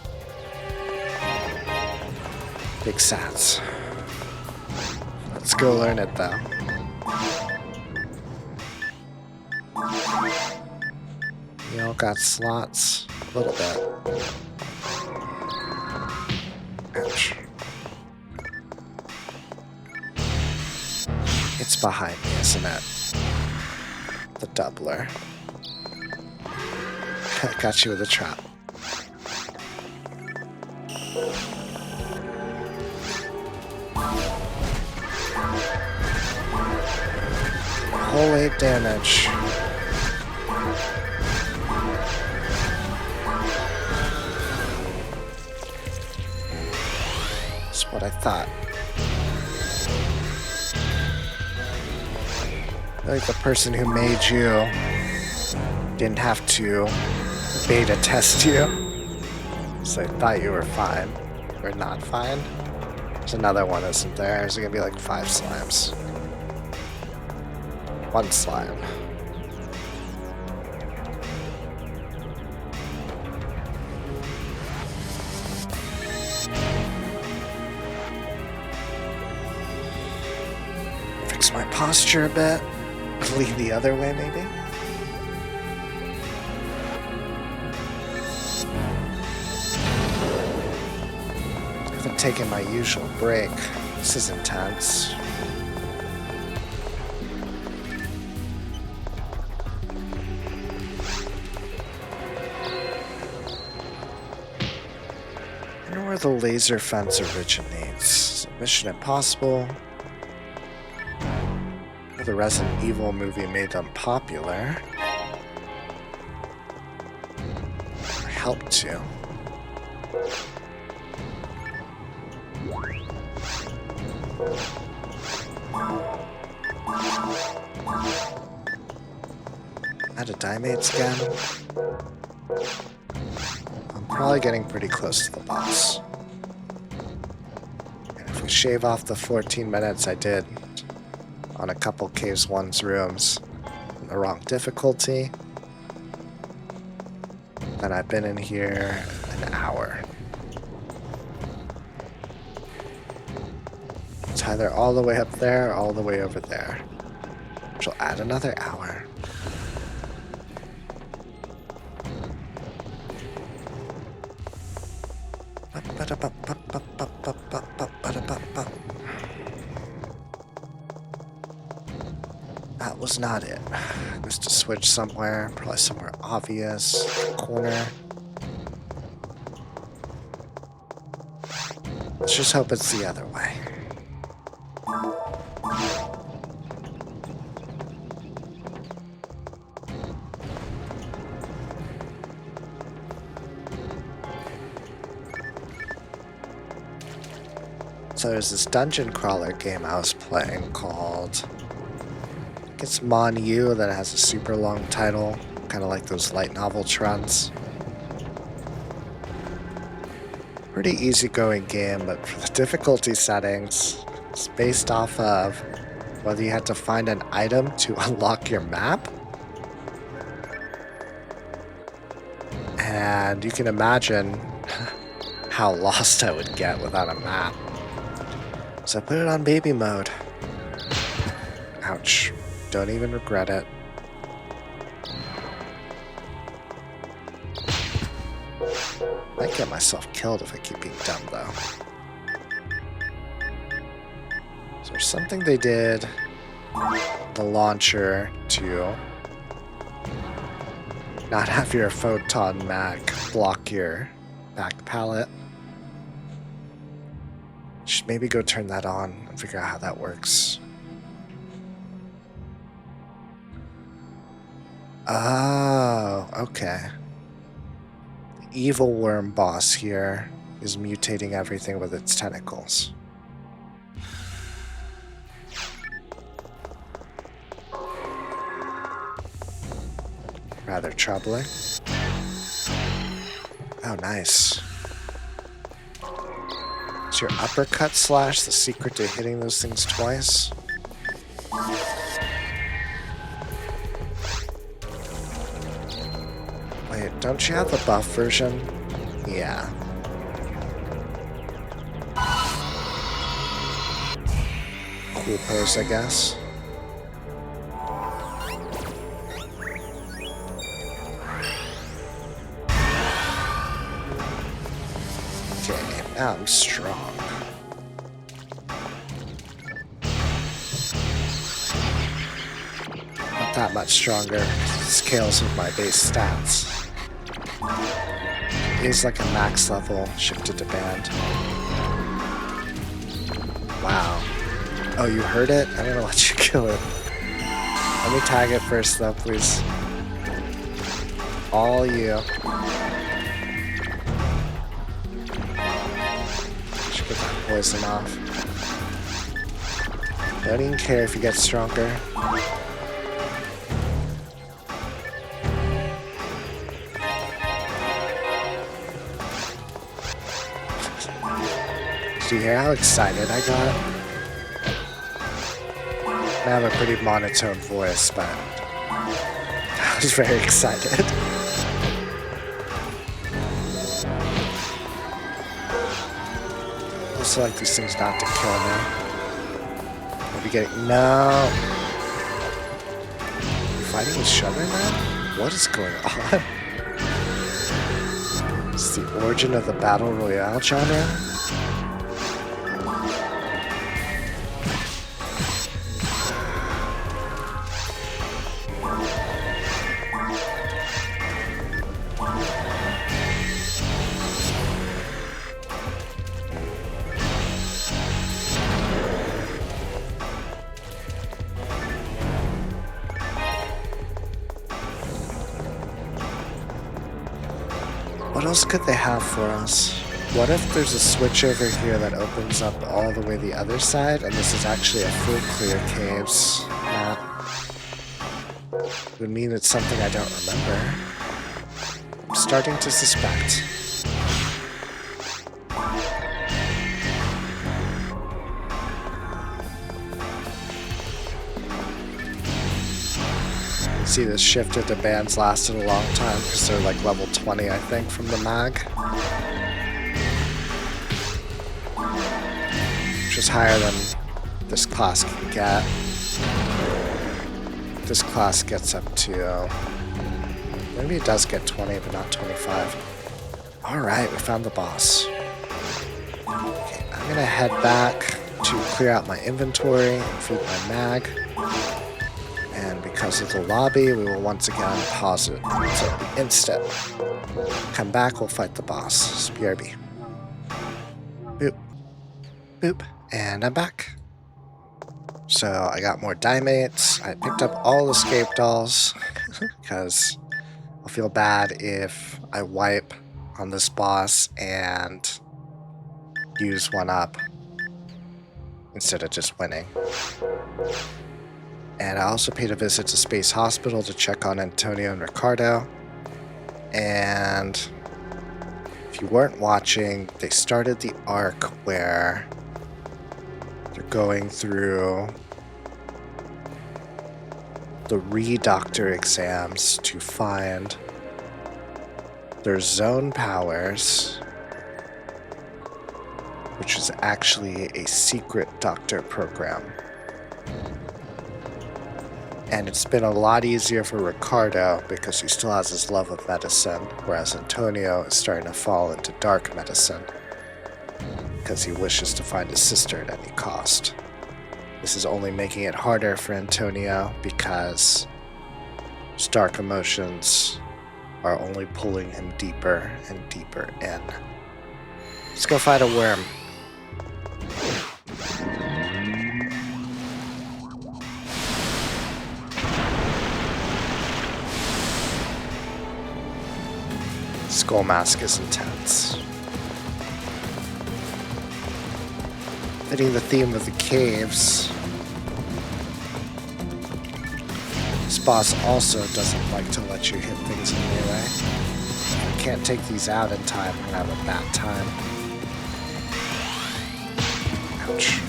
Big sats. Let's go learn it though. You all got slots. A little bit. Ouch. It's behind me, isn't it? The doubler. I got you with a trap. Whole 8 damage. That's what I thought. Like the person who made you didn't have to beta test you. So I thought you were fine. Or not fine. There's another one, isn't there? There's gonna be like 5 slimes. 1 slime. Fix my posture a bit. Lean the other way, maybe? I haven't taken my usual break. This is intense. I wonder where the laser fence originates. Is it Mission Impossible? The Resident Evil movie made them popular. Or helped to. Add a Dimates again. I'm probably getting pretty close to the boss. And if we shave off the 14 minutes I did on a couple Caves 1's rooms in the wrong difficulty, then I've been in here an hour. It's either all the way up there or all the way over there, which will add another hour. That was not it. I missed a switch somewhere, probably somewhere obvious. Corner. Let's just hope it's the other way. So there's this dungeon crawler game I was playing called, I think it's Mon U, that has a super long title, kind of like those light novel trunts. Pretty easygoing game, but for the difficulty settings, it's based off of whether you had to find an item to unlock your map. And you can imagine how lost I would get without a map. So I put it on baby mode. Ouch. Don't even regret it. Might get myself killed if I keep being dumb, though. So there's something they did, the launcher, to not have your photon mag block your back palette. Should maybe go turn that on and figure out how that works. Oh, okay. The evil worm boss here is mutating everything with its tentacles. Rather troubling. Oh, nice. Is your uppercut slash the secret to hitting those things twice? Wait, don't you have the buff version? Yeah. Cool pose, I guess. Okay, now I'm strong. Not that much stronger. Scales with my base stats. Is like a max level shifted to band. Wow. Oh, you heard it? I'm gonna let you kill it. Let me tag it first though, please. All you. Should get that poison off. Don't even care if you get stronger. Do you hear how excited I got? I have a pretty monotone voice, but I was very excited. I also like these things not to kill me. I'll be getting... No! You're fighting with Shudder now? What is going on? Is the origin of the Battle Royale genre? What else could they have for us? What if there's a switch over here that opens up all the way the other side, and this is actually a full clear caves map? It would mean it's something I don't remember. I'm starting to suspect. See, this shifted to bands lasted a long time because they're like level 20, I think, from the mag. Which is higher than this class can get. This class gets up to... maybe it does get 20, but not 25. Alright, we found the boss. Okay, I'm gonna head back to clear out my inventory, feed my mag. And because of the lobby, we will once again pause it until the instant. Come back, we'll fight the boss. BRB. Boop. Boop. And I'm back. So I got more dimates. I picked up all escape dolls because I'll feel bad if I wipe on this boss and use one up instead of just winning. And I also paid a visit to Space Hospital to check on Antonio and Ricardo. And if you weren't watching, they started the arc where they're going through the re-doctor exams to find their zone powers, which is actually a secret doctor program. And it's been a lot easier for Ricardo because he still has his love of medicine, whereas Antonio is starting to fall into dark medicine because he wishes to find his sister at any cost. This is only making it harder for Antonio because his dark emotions are only pulling him deeper and deeper in. Let's go fight a worm. Skull Mask is intense. Fitting the theme of the caves, this boss also doesn't like to let you hit things in melee. can't take these out in time, I'm gonna have a bad time. Ouch.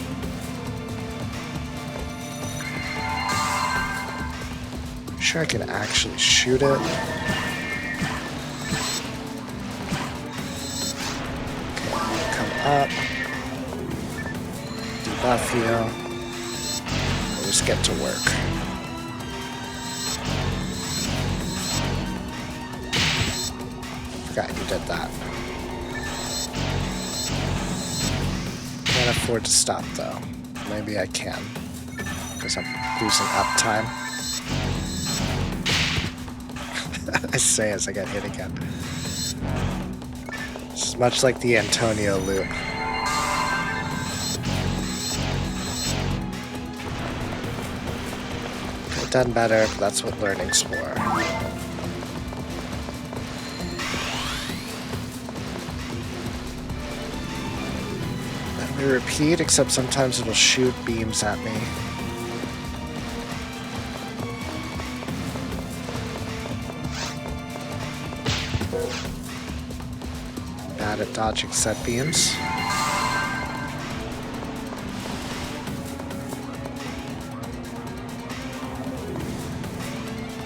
Sure I can actually shoot it. Okay, come up. Debuff you. We'll just get to work. Forgot you did that. Can't afford to stop though. Maybe I can. Because I'm losing uptime. I say as I get hit again. It's much like the Antonio loop. Could have done better, but that's what learning's for. Then we repeat, except sometimes it'll shoot beams at me. Bad at dodging set beams.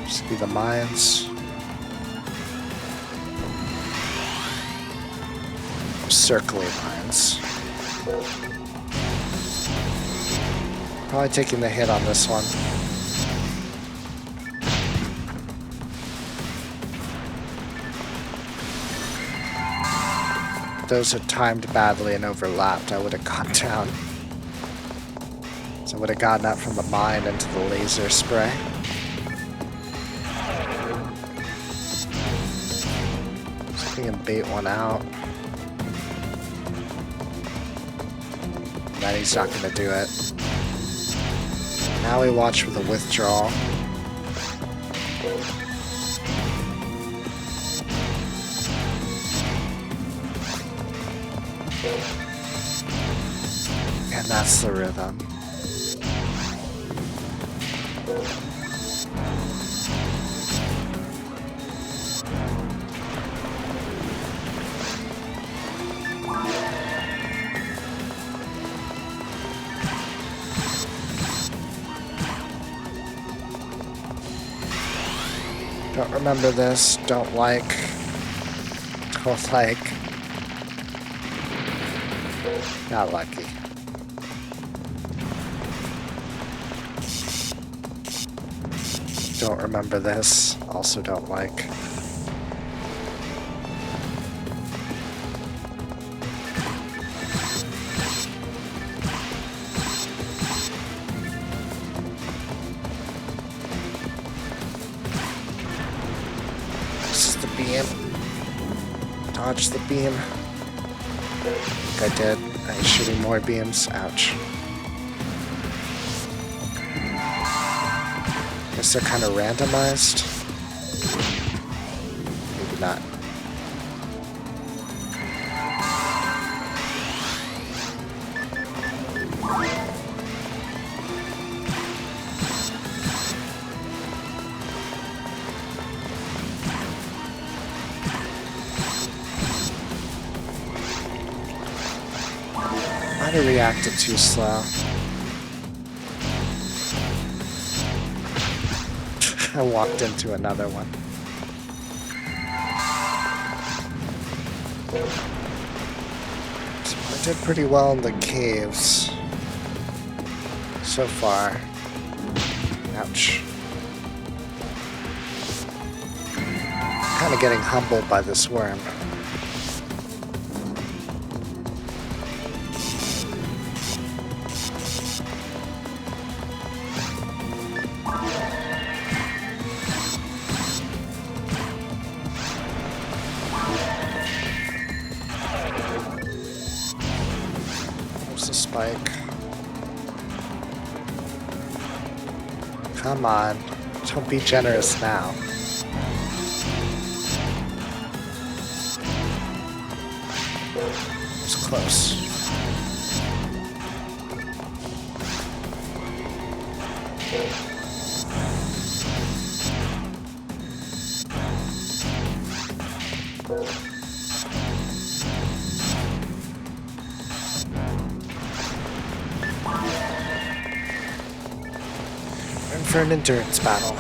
Just be the mines. Circling mines. Probably taking the hit on this one. Those had timed badly and overlapped, I would have gone down. So I would have gotten up from the mine into the laser spray. So we can bait one out. Then he's not going to do it. Now we watch for the withdrawal. And that's the rhythm. Don't remember this, don't like. Not lucky. Don't remember this, also don't like. This is the beam. Dodge the beam. I think I did. He's shooting more beams. Ouch. Guess they're kind of randomized. Maybe not. Might have reacted too slow. I walked into another one. So I did pretty well in the caves so far. Ouch. Kind of getting humbled by this worm. Spike. Come on. Don't be generous now. It's close. for an endurance battle.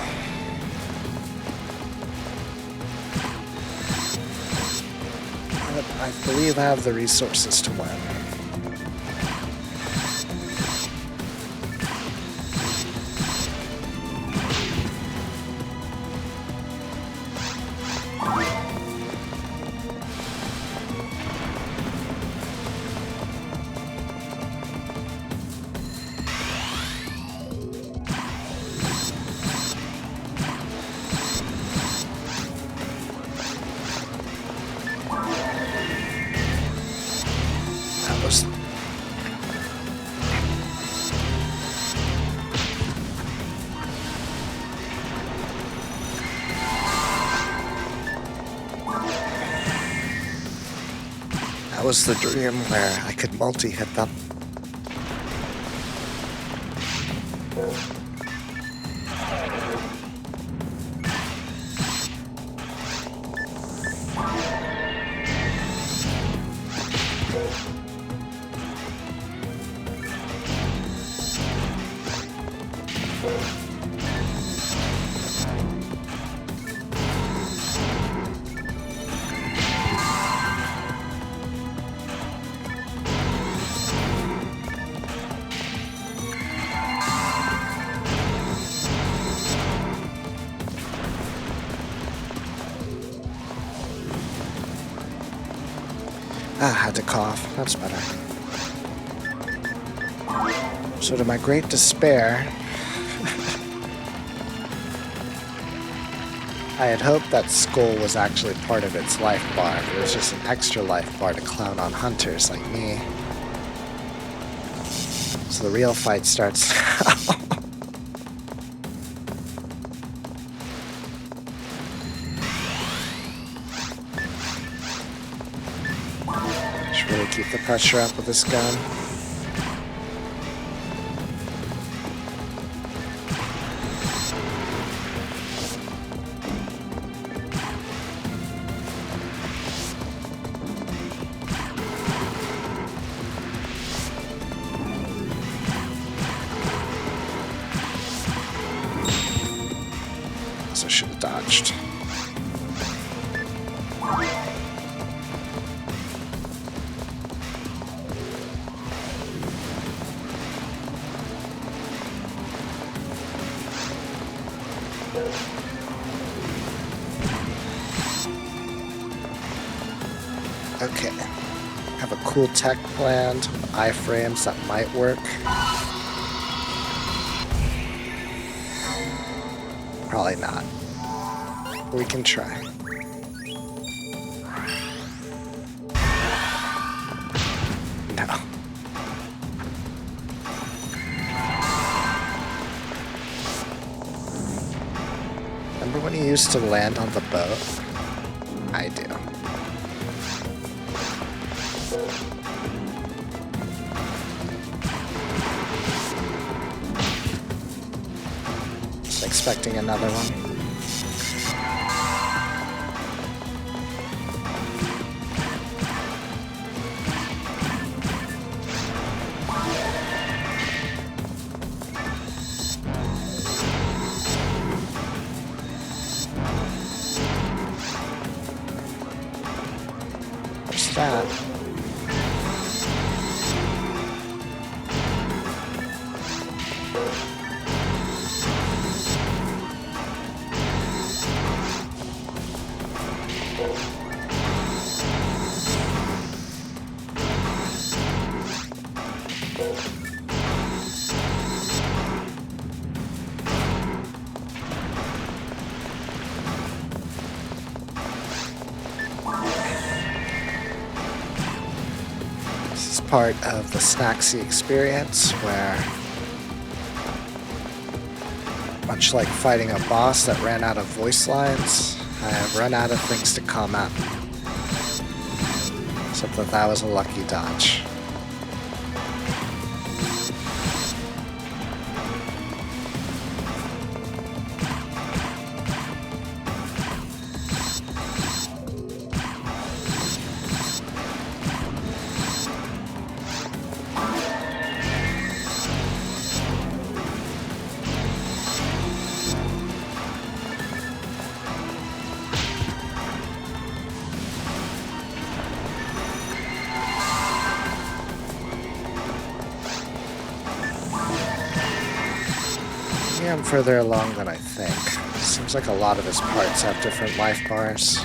But I believe I have the resources to win. That was the dream where I could multi-hit them. I had to cough. That's better. So to my great despair, I had hoped that skull was actually part of its life bar. It was just an extra life bar to clown on hunters like me. So the real fight starts now. Should really keep the pressure up with this gun. So I should have dodged. Okay. Have a cool tech planned with iframes that might work. Probably not. We can try. No. Remember when you used to land on the boat? I do. Just expecting another one. What's that? Part of the Snacksy experience where, much like fighting a boss that ran out of voice lines, I have run out of things to come at me. Except that was a lucky dodge. See, I'm further along than I think. Seems like a lot of his parts have different life bars.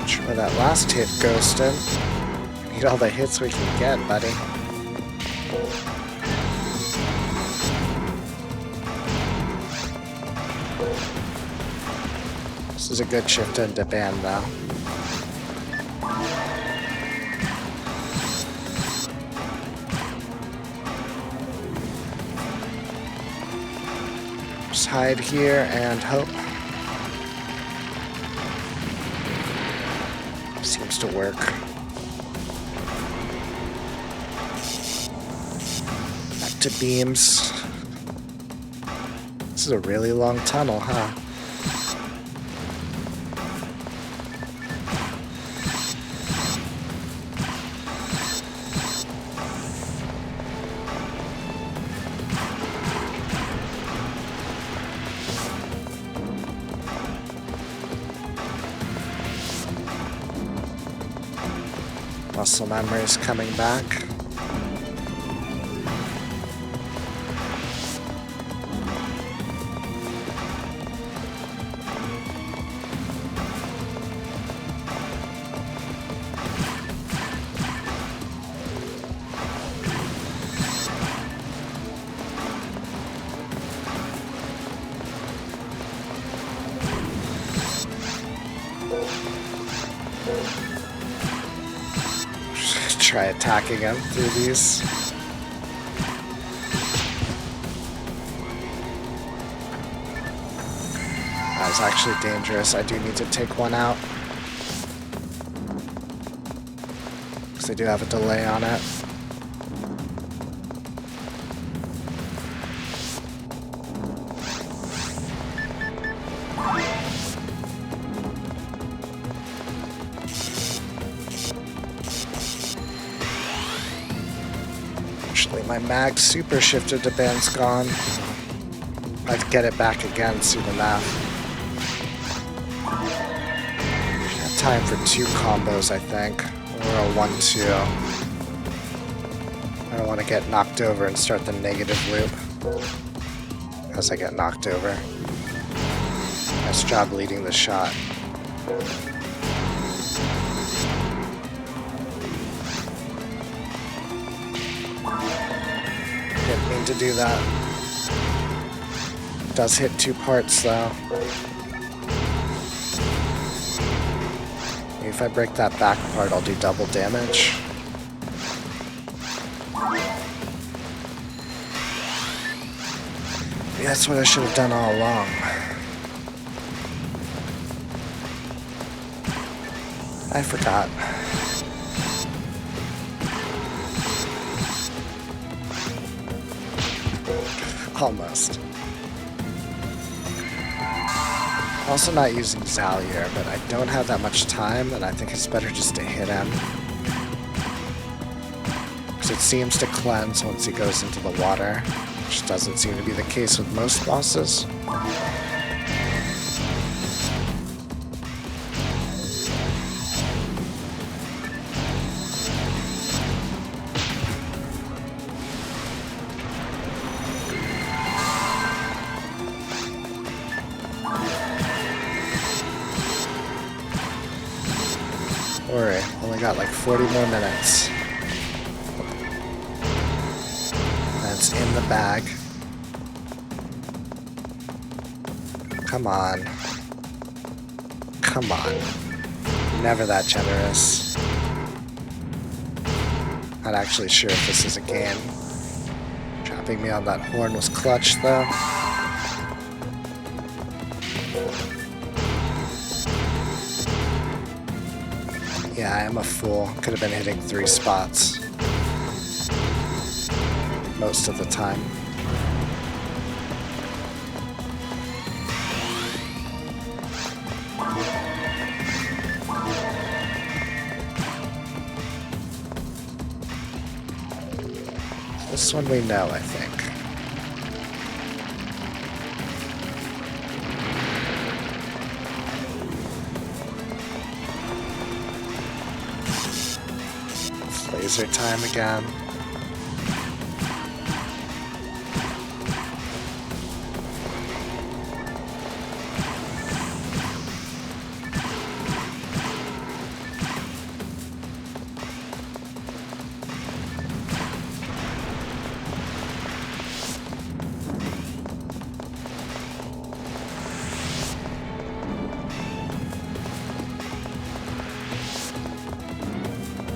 Try that last hit, Ghostin. Need all the hits we can get, buddy. This is a good shift into band, though. Just hide here and hope. Seems to work. Back to beams. This is a really long tunnel, huh? Muscle memory is coming back. Try attacking him through these. That was actually dangerous. I do need to take one out, because they do have a delay on it. My mag super shifted to band's gone. I'd get it back again soon enough. Have time for 2 combos, I think. Or a 1-2. I don't want to get knocked over and start the negative loop as I get knocked over. Nice job leading the shot. Didn't mean to do that. Does hit 2 parts though. Maybe if I break that back part, I'll do double damage. Maybe that's what I should have done all along. I forgot. Almost. Also not using Zalier, but I don't have that much time, and I think it's better just to hit him. Because it seems to cleanse once he goes into the water, which doesn't seem to be the case with most bosses. Worry, only got like 40 more minutes. That's in the bag. Come on. Come on. Never that generous. Not actually sure if this is a game. Trapping me on that horn was clutch though. Yeah, I am a fool. Could have been hitting 3 spots most of the time. This one we know, I think. It's laser time again.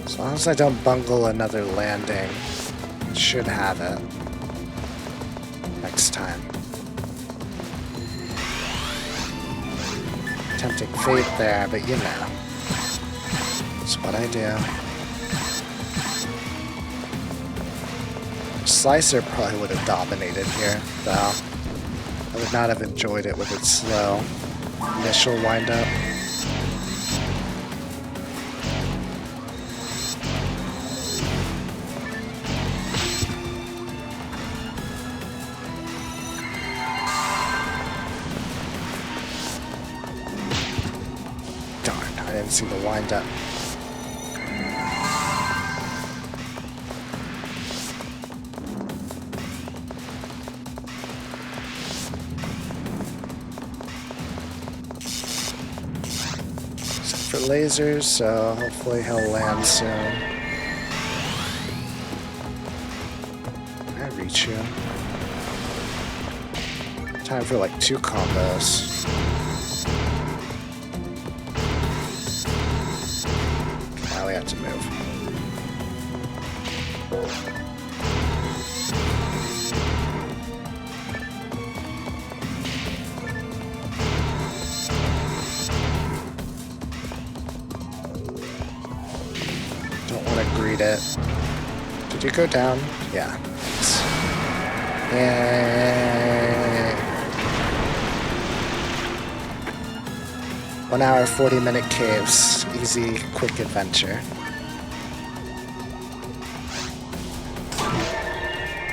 As long as I don't bungle another landing, I should have it next time. Tempting fate there, but you know, it's what I do. Slicer probably would have dominated here, though. I would not have enjoyed it with its slow initial wind-up. I didn't see the wind-up. Except for lasers, so hopefully he'll land soon. Can I reach you? Time for like 2 combos. We have to move. Don't want to greet it. Did you go down? Yeah. Thanks. Yay. 1 hour, 40-minute caves. Easy, quick adventure. What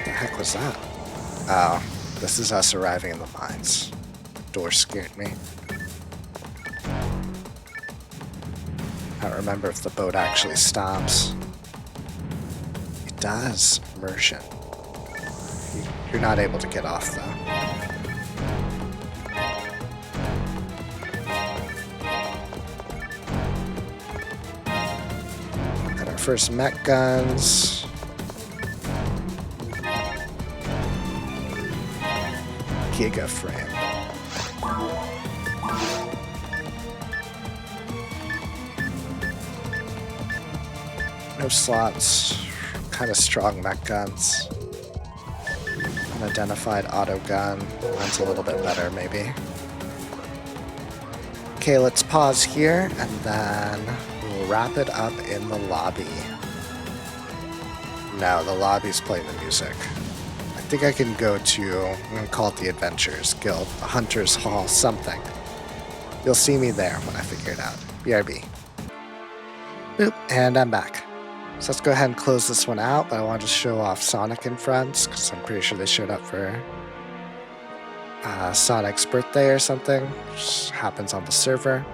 the heck was that? Oh, this is us arriving in the mines. Door scared me. I don't remember if the boat actually stops. It does. Immersion. You're not able to get off, though. First mech guns. Giga frame. No slots. Kind of strong mech guns. Unidentified auto gun. Mine's a little bit better, maybe. Okay, let's pause here and then we'll wrap it up in the lobby. No, the lobby's playing the music. I think I can go to, I'm going to call it the Adventurers Guild, the Hunters Hall, something. You'll see me there when I figure it out. BRB. Boop, and I'm back. So let's go ahead and close this one out, but I want to show off Sonic and Friends, because I'm pretty sure they showed up for Sonic's birthday or something, which happens on the server.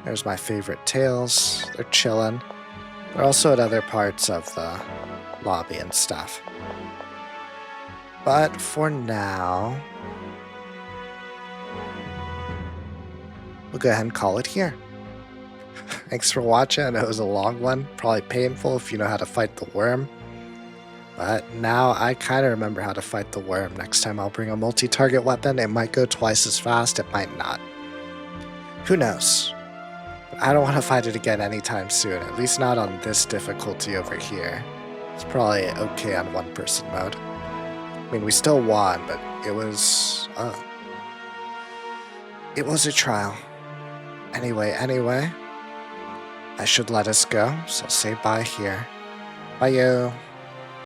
There's my favorite Tails. They're chilling. They're also at other parts of the lobby and stuff. But for now, we'll go ahead and call it here. Thanks for watching. I know it was a long one. Probably painful if you know how to fight the worm. But now I kind of remember how to fight the worm. Next time I'll bring a multi-target weapon. It might go twice as fast. It might not. Who knows? I don't want to fight it again anytime soon. At least not on this difficulty over here. It's probably okay on one-person mode. I mean, we still won, but it was a trial. Anyway, I should let us go, so say bye here. Bye, yo.